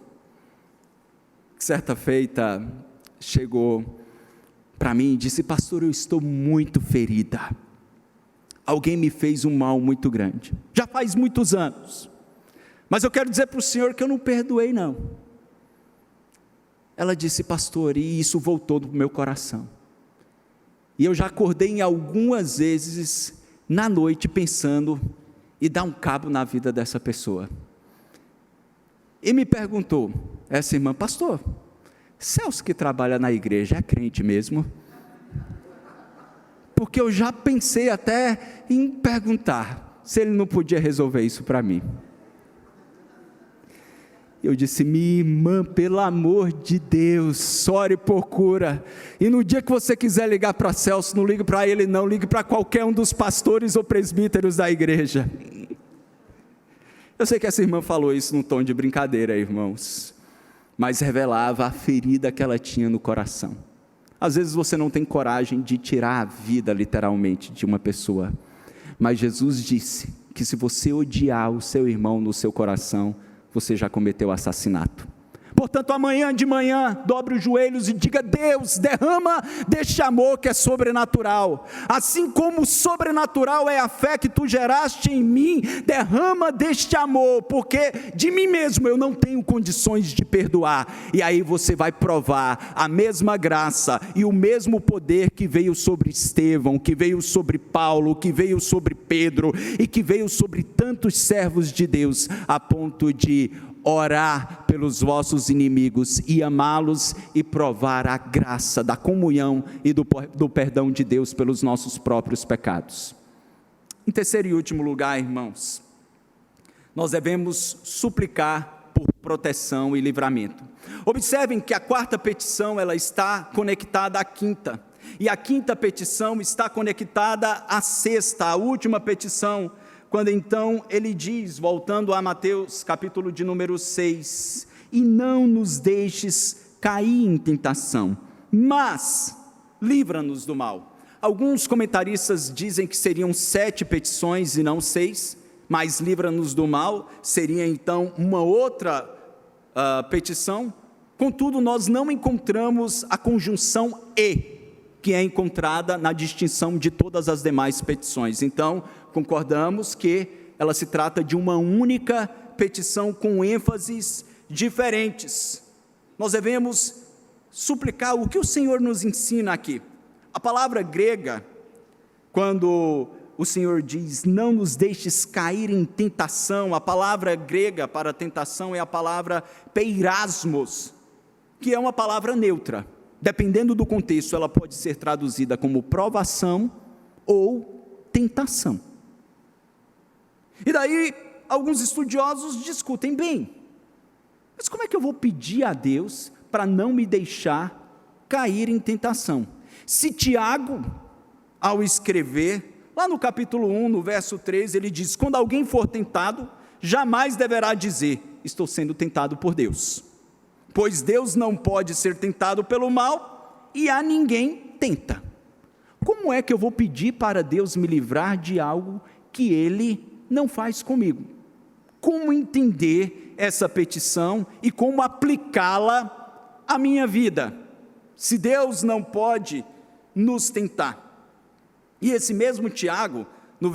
que certa feita chegou para mim e disse: pastor, eu estou muito ferida, alguém me fez um mal muito grande, já faz muitos anos, mas eu quero dizer para o senhor que eu não perdoei não. Ela disse: pastor, e isso voltou do meu coração, e eu já acordei em algumas vezes na noite pensando e dar um cabo na vida dessa pessoa. E me perguntou, essa irmã: pastor, Celso que trabalha na igreja é crente mesmo? Porque eu já pensei até em perguntar se ele não podia resolver isso para mim. Eu disse: minha irmã, pelo amor de Deus, ore por cura, e no dia que você quiser ligar para Celso, não ligue para ele não, ligue para qualquer um dos pastores ou presbíteros da igreja. Eu sei que essa irmã falou isso num tom de brincadeira, irmãos, mas revelava a ferida que ela tinha no coração. Às vezes você não tem coragem de tirar a vida literalmente de uma pessoa, mas Jesus disse que se você odiar o seu irmão no seu coração, você já cometeu assassinato. Portanto, amanhã de manhã, dobre os joelhos e diga: Deus, derrama deste amor que é sobrenatural, assim como sobrenatural é a fé que tu geraste em mim, derrama deste amor, porque de mim mesmo eu não tenho condições de perdoar. E aí você vai provar a mesma graça e o mesmo poder que veio sobre Estevão, que veio sobre Paulo, que veio sobre Pedro e que veio sobre tantos servos de Deus, a ponto de orar pelos vossos inimigos e amá-los e provar a graça da comunhão e do perdão de Deus pelos nossos próprios pecados. Em terceiro e último lugar, irmãos, nós devemos suplicar por proteção e livramento. Observem que a quarta petição, ela está conectada à quinta, e a quinta petição está conectada à sexta, a última petição, quando então ele diz, voltando a Mateus capítulo de número 6, e não nos deixes cair em tentação, mas livra-nos do mal. Alguns comentaristas dizem que seriam 7 petições e não 6, mas livra-nos do mal seria então uma outra petição. Contudo, nós não encontramos a conjunção e, que é encontrada na distinção de todas as demais petições. Então, concordamos que ela se trata de uma única petição com ênfases diferentes. Nós devemos suplicar o que o Senhor nos ensina aqui. A palavra grega, quando o Senhor diz, não nos deixes cair em tentação, a palavra grega para tentação é a palavra peirasmos, que é uma palavra neutra. Dependendo do contexto, ela pode ser traduzida como provação ou tentação. E daí, alguns estudiosos discutem bem, mas como é que eu vou pedir a Deus para não me deixar cair em tentação? Se Tiago, ao escrever, lá no capítulo 1, no verso 3, ele diz, quando alguém for tentado, jamais deverá dizer, estou sendo tentado por Deus, pois Deus não pode ser tentado pelo mal, e a ninguém tenta. Como é que eu vou pedir para Deus me livrar de algo que Ele não faz comigo? Como entender essa petição e como aplicá-la à minha vida, se Deus não pode nos tentar? E esse mesmo Tiago, nos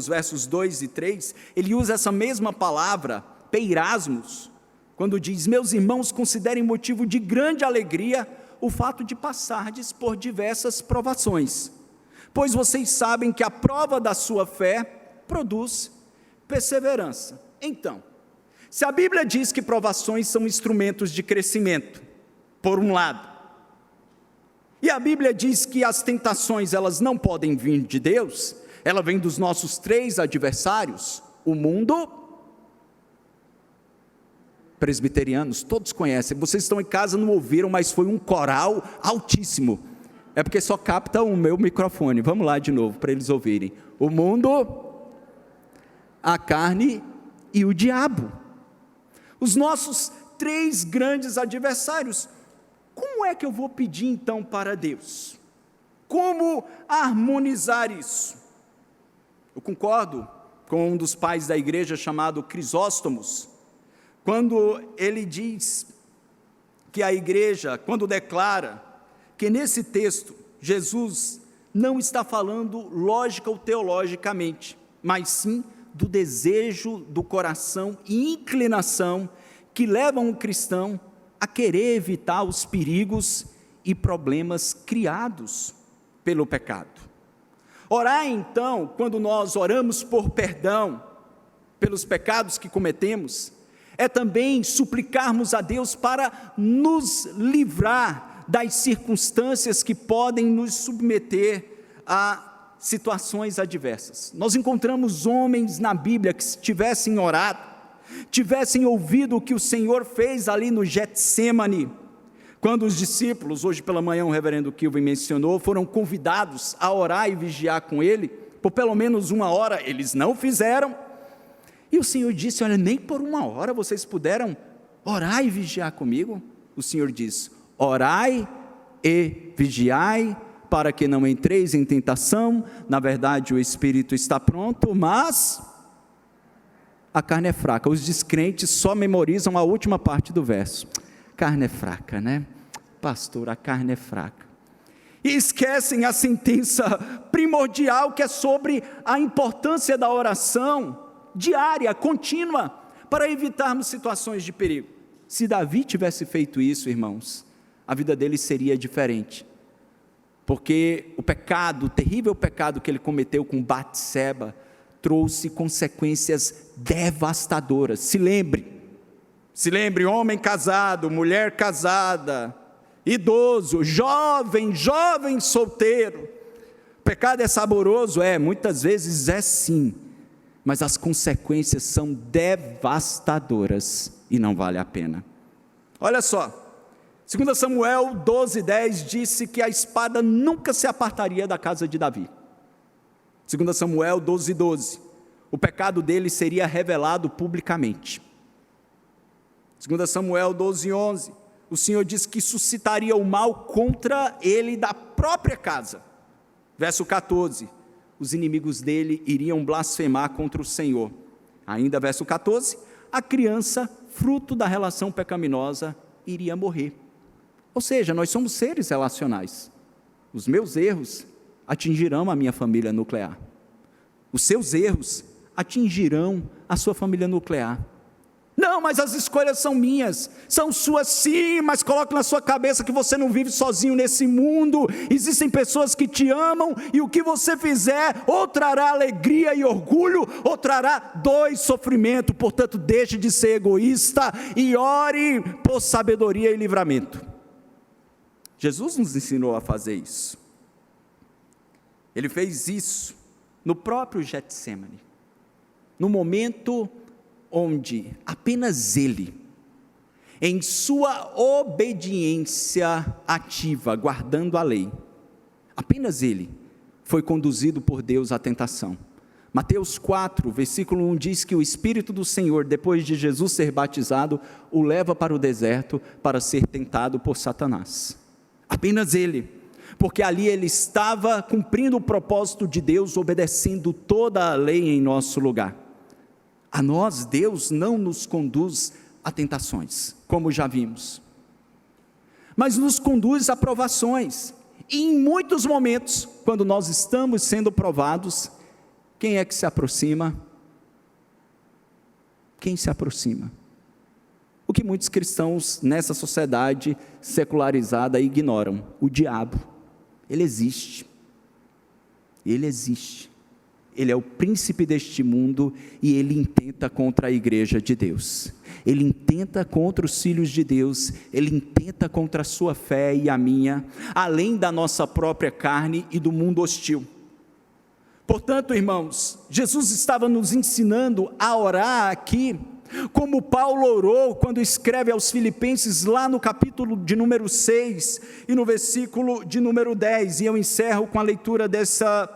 versos 2 e 3, ele usa essa mesma palavra, peirasmos, quando diz, meus irmãos, considerem motivo de grande alegria o fato de passardes por diversas provações, pois vocês sabem que a prova da sua fé produz perseverança. Então, se a Bíblia diz que provações são instrumentos de crescimento, por um lado, e a Bíblia diz que as tentações elas não podem vir de Deus, ela vem dos nossos 3 adversários: o mundo, presbiterianos, todos conhecem. Vocês estão em casa, não ouviram, mas foi um coral altíssimo. É porque só capta o meu microfone. Vamos lá de novo, para eles ouvirem. O mundo, a carne e o diabo. Os nossos 3 grandes adversários. Como é que eu vou pedir então para Deus? Como harmonizar isso? Eu concordo com um dos pais da igreja chamado Crisóstomos, quando ele diz que a igreja, quando declara que nesse texto Jesus não está falando lógica ou teologicamente, mas sim do desejo do coração e inclinação que levam o cristão a querer evitar os perigos e problemas criados pelo pecado. Orar então, quando nós oramos por perdão pelos pecados que cometemos, é também suplicarmos a Deus para nos livrar das circunstâncias que podem nos submeter a situações adversas. Nós encontramos homens na Bíblia que, se tivessem orado, tivessem ouvido o que o Senhor fez ali no Getsemane, quando os discípulos, hoje pela manhã o reverendo Kilvin mencionou, foram convidados a orar e vigiar com ele, por pelo menos 1 hora, eles não fizeram, e o Senhor disse: olha, nem por 1 hora vocês puderam orar e vigiar comigo? O Senhor diz: orai e vigiai, para que não entreis em tentação. Na verdade o espírito está pronto, mas a carne é fraca. Os descrentes só memorizam a última parte do verso. Carne é fraca, né? Pastor, a carne é fraca. E esquecem a sentença primordial, que é sobre a importância da oração diária, contínua, para evitarmos situações de perigo. Se Davi tivesse feito isso, irmãos, a vida dele seria diferente, porque o pecado, o terrível pecado que ele cometeu com Batseba, trouxe consequências devastadoras. Se lembre, homem casado, mulher casada, idoso, jovem solteiro. O pecado é saboroso? Muitas vezes é sim, mas as consequências são devastadoras e não vale a pena. Olha só, 2 Samuel 12:10 disse que a espada nunca se apartaria da casa de Davi. 2 Samuel 12:12, o pecado dele seria revelado publicamente. 2 Samuel 12:11, o Senhor diz que suscitaria o mal contra ele da própria casa. Verso 14, os inimigos dele iriam blasfemar contra o Senhor. Ainda verso 14, a criança, fruto da relação pecaminosa, iria morrer. Ou seja, nós somos seres relacionais. Os meus erros atingirão a minha família nuclear. Os seus erros atingirão a sua família nuclear. Não, mas as escolhas são minhas, são suas sim, mas coloque na sua cabeça que você não vive sozinho nesse mundo, existem pessoas que te amam, e o que você fizer, ou trará alegria e orgulho, ou trará dor e sofrimento. Portanto, deixe de ser egoísta, e ore por sabedoria e livramento. Jesus nos ensinou a fazer isso, ele fez isso no próprio Getsemane, no momento onde apenas ele, em sua obediência ativa, guardando a lei, apenas ele foi conduzido por Deus à tentação. Mateus 4, versículo 1 diz que o Espírito do Senhor, depois de Jesus ser batizado, o leva para o deserto para ser tentado por Satanás. Apenas ele, porque ali ele estava cumprindo o propósito de Deus, obedecendo toda a lei em nosso lugar. A nós, Deus não nos conduz a tentações, como já vimos, mas nos conduz a provações, e em muitos momentos, quando nós estamos sendo provados, quem é que se aproxima? Quem se aproxima? O que muitos cristãos nessa sociedade secularizada ignoram: o diabo. Ele existe, ele é o príncipe deste mundo, e ele intenta contra a igreja de Deus, ele intenta contra os filhos de Deus, ele intenta contra a sua fé e a minha, além da nossa própria carne e do mundo hostil. Portanto, irmãos, Jesus estava nos ensinando a orar aqui, como Paulo orou quando escreve aos Filipenses, lá no capítulo de número 6 e no versículo de número 10, e eu encerro com a leitura dessa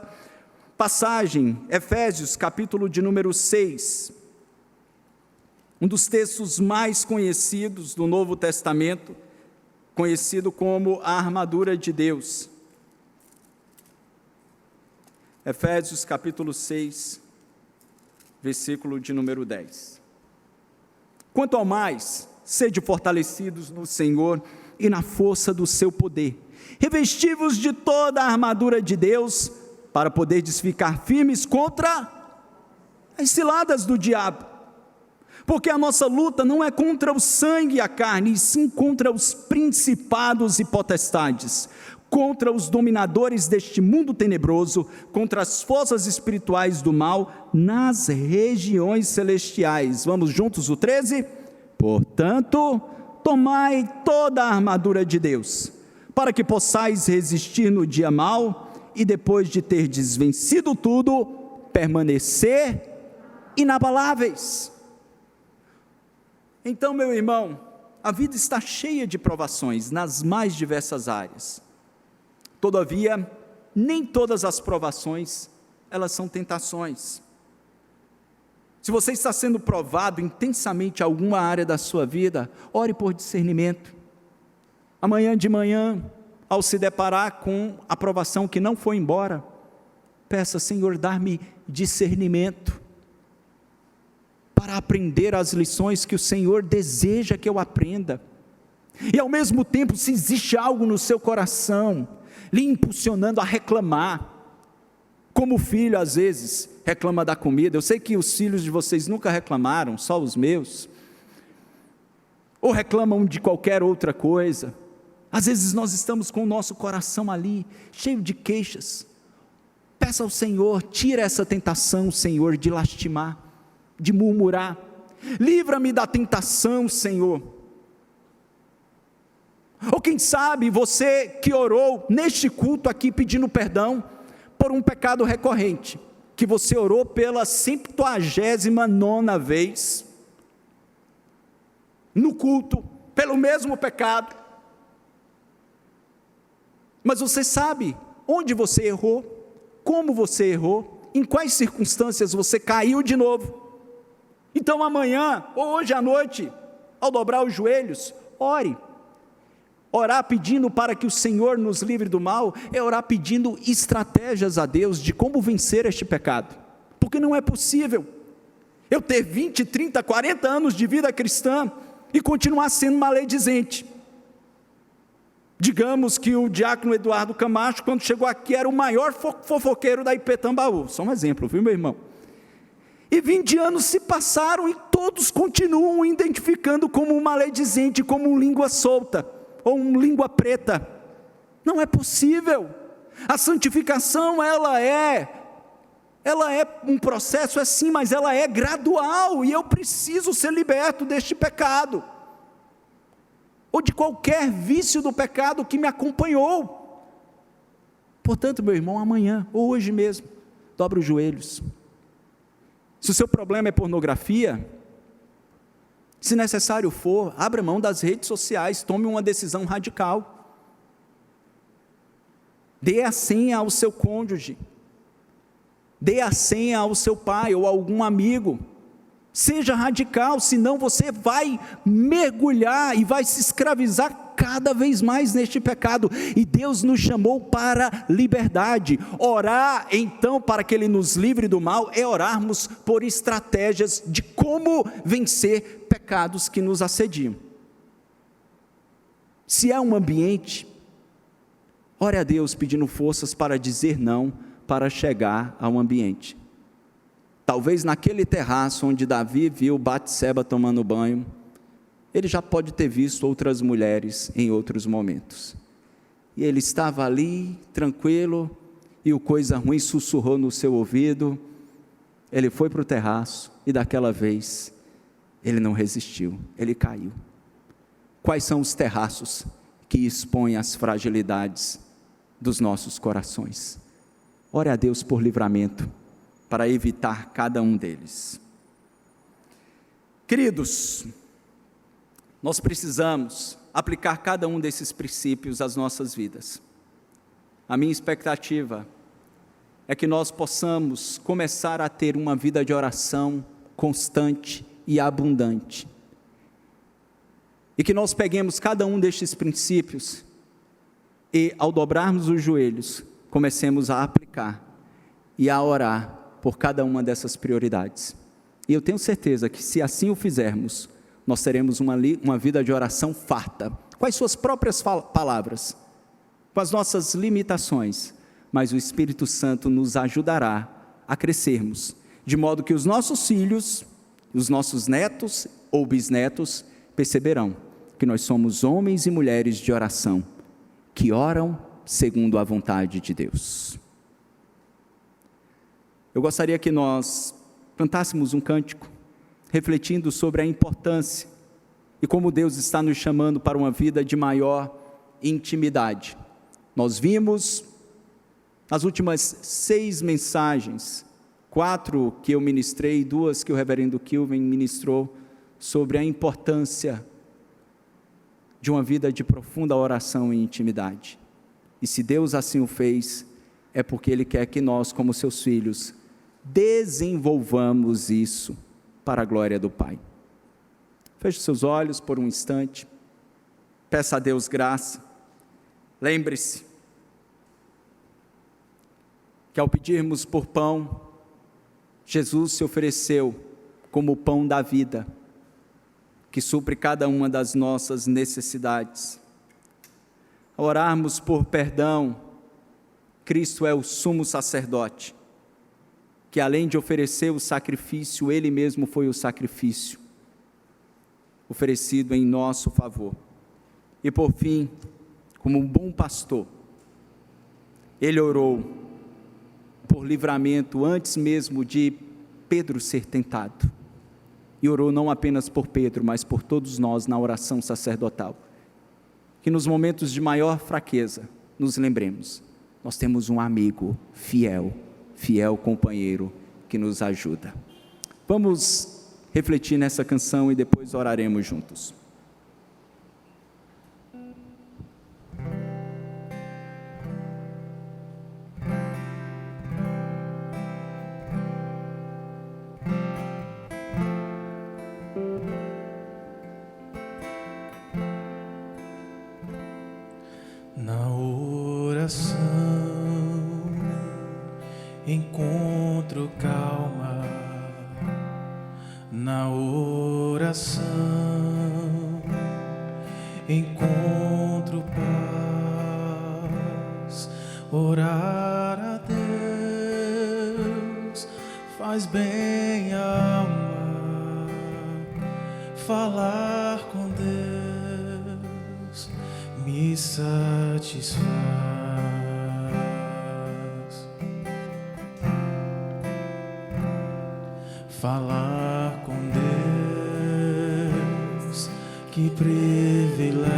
passagem, Efésios, capítulo de número 6, um dos textos mais conhecidos do Novo Testamento, conhecido como a armadura de Deus. Efésios capítulo 6, versículo de número 10. Quanto ao mais, sede fortalecidos no Senhor e na força do seu poder, revesti-vos de toda a armadura de Deus, para poderdes ficar firmes contra as ciladas do diabo. Porque a nossa luta não é contra o sangue e a carne, e sim contra os principados e potestades, contra os dominadores deste mundo tenebroso, contra as forças espirituais do mal nas regiões celestiais. Vamos juntos, o 13? Portanto, tomai toda a armadura de Deus, para que possais resistir no dia mau, e depois de terdes vencido tudo, permanecer inabaláveis. Então, meu irmão, a vida está cheia de provações nas mais diversas áreas. Todavia, nem todas as provações, elas são tentações. Se você está sendo provado intensamente em alguma área da sua vida, ore por discernimento. Amanhã de manhã, ao se deparar com a provação que não foi embora, peça: Senhor, dá-me discernimento, para aprender as lições que o Senhor deseja que eu aprenda. E ao mesmo tempo, se existe algo no seu coração, lhe impulsionando a reclamar, como o filho às vezes reclama da comida. Eu sei que os filhos de vocês nunca reclamaram, só os meus, ou reclamam de qualquer outra coisa. Às vezes nós estamos com o nosso coração ali, cheio de queixas. Peça ao Senhor: tira essa tentação, Senhor, de lastimar, de murmurar. Livra-me da tentação, Senhor. Ou quem sabe você que orou neste culto aqui pedindo perdão por um pecado recorrente, que você orou pela 79ª vez no culto, pelo mesmo pecado, mas você sabe onde você errou, como você errou, em quais circunstâncias você caiu de novo. Então amanhã, ou hoje à noite, ao dobrar os joelhos, ore. Orar pedindo para que o Senhor nos livre do mal, é orar pedindo estratégias a Deus de como vencer este pecado, porque não é possível eu ter 20, 30, 40 anos de vida cristã, e continuar sendo maledizente. Digamos que o diácono Eduardo Camacho, quando chegou aqui, era o maior fofoqueiro da IP Tambaú, só um exemplo, viu, meu irmão? E 20 anos se passaram, e todos continuam identificando como um maledizente, como um língua solta, ou um língua preta. Não é possível. A santificação, ela é um processo assim, mas ela é gradual, e eu preciso ser liberto deste pecado, ou de qualquer vício do pecado que me acompanhou. Portanto, meu irmão, amanhã, ou hoje mesmo, dobre os joelhos. Se o seu problema é pornografia, se necessário for, abra mão das redes sociais, tome uma decisão radical. Dê a senha ao seu cônjuge, dê a senha ao seu pai ou a algum amigo. Seja radical, senão você vai mergulhar e vai se escravizar cada vez mais neste pecado, e Deus nos chamou para liberdade. Orar então para que Ele nos livre do mal, é orarmos por estratégias de como vencer pecados que nos assediam. Se é um ambiente, ore a Deus pedindo forças para dizer não, para chegar ao ambiente. Talvez naquele terraço onde Davi viu Batseba tomando banho, ele já pode ter visto outras mulheres em outros momentos. E ele estava ali, tranquilo, e o coisa ruim sussurrou no seu ouvido. Ele foi para o terraço, e daquela vez, ele não resistiu, ele caiu. Quais são os terraços que expõem as fragilidades dos nossos corações? ore a Deus por livramento, para evitar cada um deles. Queridos, nós precisamos aplicar cada um desses princípios às nossas vidas. A minha expectativa é que nós possamos começar a ter uma vida de oração constante e abundante. E que nós peguemos cada um destes princípios e, ao dobrarmos os joelhos, comecemos a aplicar e a orar por cada uma dessas prioridades. E eu tenho certeza que, se assim o fizermos, nós teremos uma vida de oração farta, com as suas próprias palavras, com as nossas limitações, mas o Espírito Santo nos ajudará a crescermos, de modo que os nossos filhos, os nossos netos ou bisnetos, perceberão que nós somos homens e mulheres de oração, que oram segundo a vontade de Deus. Eu gostaria que nós cantássemos um cântico, refletindo sobre a importância e como Deus está nos chamando para uma vida de maior intimidade. Nós vimos nas últimas 6 mensagens, 4 que eu ministrei, 2 que o reverendo Kilvin ministrou, sobre a importância de uma vida de profunda oração e intimidade. E se Deus assim o fez, é porque Ele quer que nós, como seus filhos, desenvolvamos isso para a glória do Pai. Feche seus olhos por um instante, peça a Deus graça. Lembre-se que, ao pedirmos por pão, Jesus se ofereceu como o pão da vida, que supre cada uma das nossas necessidades. Ao orarmos por perdão, Cristo é o sumo sacerdote, que além de oferecer o sacrifício, Ele mesmo foi o sacrifício, oferecido em nosso favor. E por fim, como um bom pastor, Ele orou por livramento antes mesmo de Pedro ser tentado. E orou não apenas por Pedro, mas por todos nós na oração sacerdotal. Que nos momentos de maior fraqueza, nos lembremos, nós temos um amigo fiel companheiro que nos ajuda. Vamos refletir nessa canção e depois oraremos juntos. Na oração encontro calma, na oração encontro paz. Orar a Deus faz bem à alma, falar com Deus me satisfaz. Falar com Deus, que privilégio,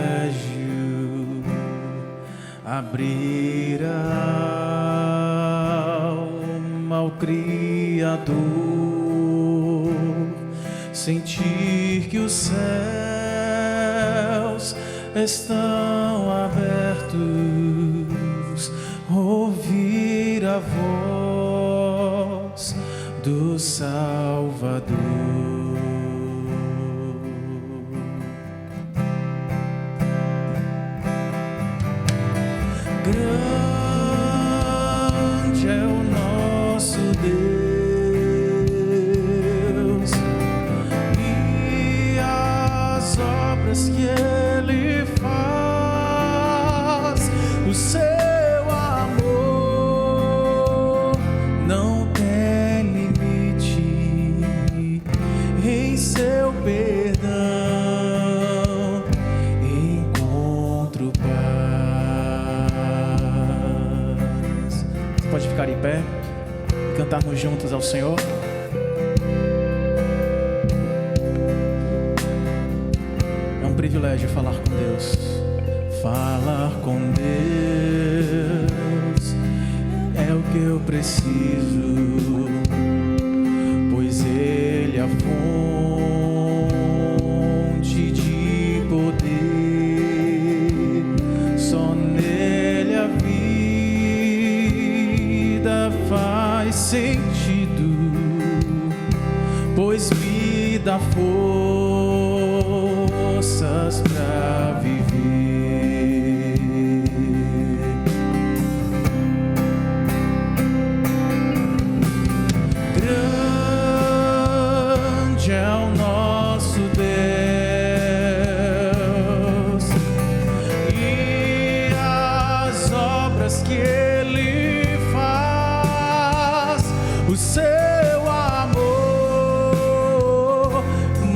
abrir a alma ao Criador, sentir que os céus estão abertos, ouvir a voz do Salvador. Grande é o nosso Deus e as obras que Ele faz, o seu amor não tem limite, em seu perdão encontro paz. Você pode ficar em pé e cantarmos juntos ao Senhor. É um privilégio falar com Deus. Falar com Deus é o que eu preciso, pois Ele é a fonte de poder, só nele a vida faz sentido, pois me dá forças pra viver. Grande é o nosso Deus e as obras que Ele faz, o seu amor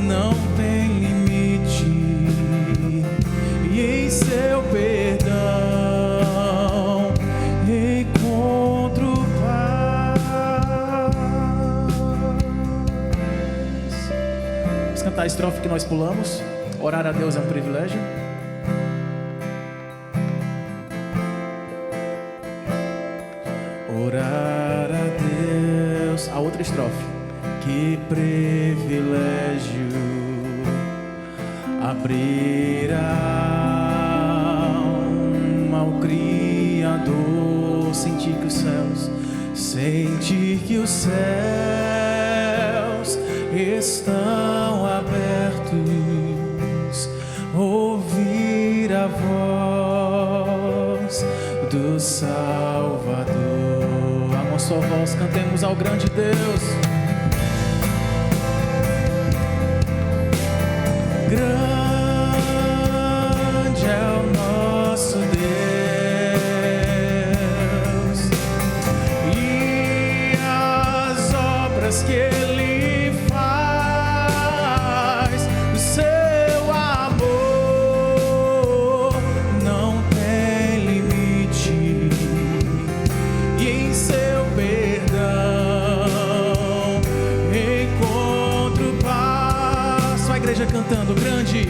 não tem limite, e em seu perdão encontro paz. Vamos cantar a estrofe que nós pulamos. Orar a Deus é um privilégio. Orar a Deus. A outra estrofe. Que privilégio abrir a alma ao Criador, sentir que os céus estão abertos, ouvir a voz do Salvador. A sua voz, cantemos ao grande Deus. Grande é o nosso Deus e as obras que Ele faz, o seu amor não tem limite, e em seu perdão encontro paz. Sua igreja cantando, grande.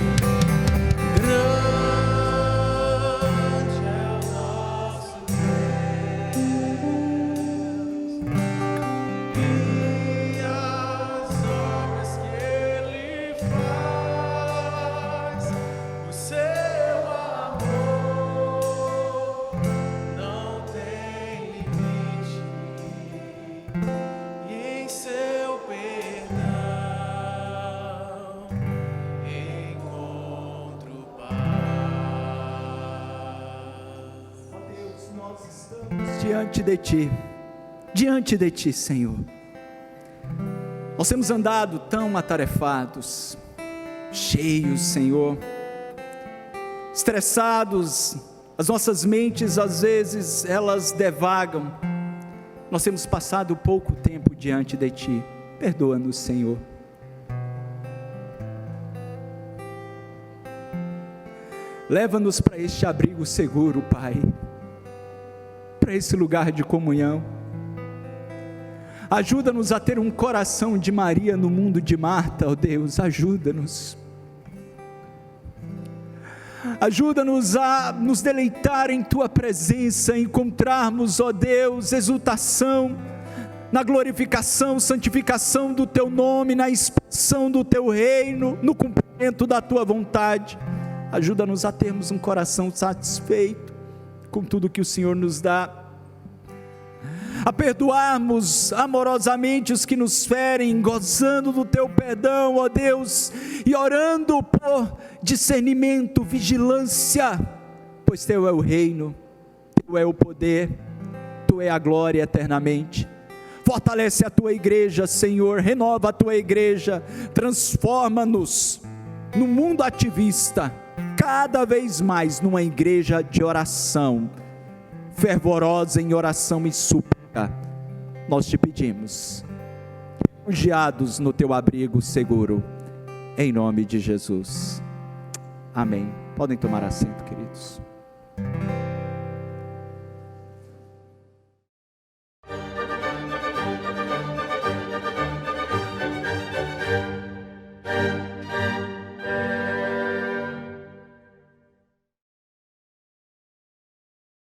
Diante de Ti, Senhor. Nós temos andado tão atarefados, cheios, Senhor, estressados, as nossas mentes às vezes elas devagam, nós temos passado pouco tempo diante de Ti. Perdoa-nos, Senhor. Leva-nos para este abrigo seguro, Pai, para esse lugar de comunhão. Ajuda-nos a ter um coração de Maria no mundo de Marta, ó Deus, ajuda-nos. Ajuda-nos a nos deleitar em Tua presença, encontrarmos, ó Deus, exultação na glorificação, santificação do Teu nome, na expansão do Teu reino, no cumprimento da Tua vontade. Ajuda-nos a termos um coração satisfeito com tudo que o Senhor nos dá, a perdoarmos amorosamente os que nos ferem, gozando do Teu perdão, ó Deus, e orando por discernimento, vigilância, pois Teu é o reino, Teu é o poder, Tu é a glória eternamente. Fortalece a Tua igreja, Senhor, renova a Tua igreja, transforma-nos no mundo ativista, cada vez mais numa igreja de oração, fervorosa em oração e súplica. Nós Te pedimos, refugiados no Teu abrigo seguro, em nome de Jesus, amém. Podem tomar assento, queridos.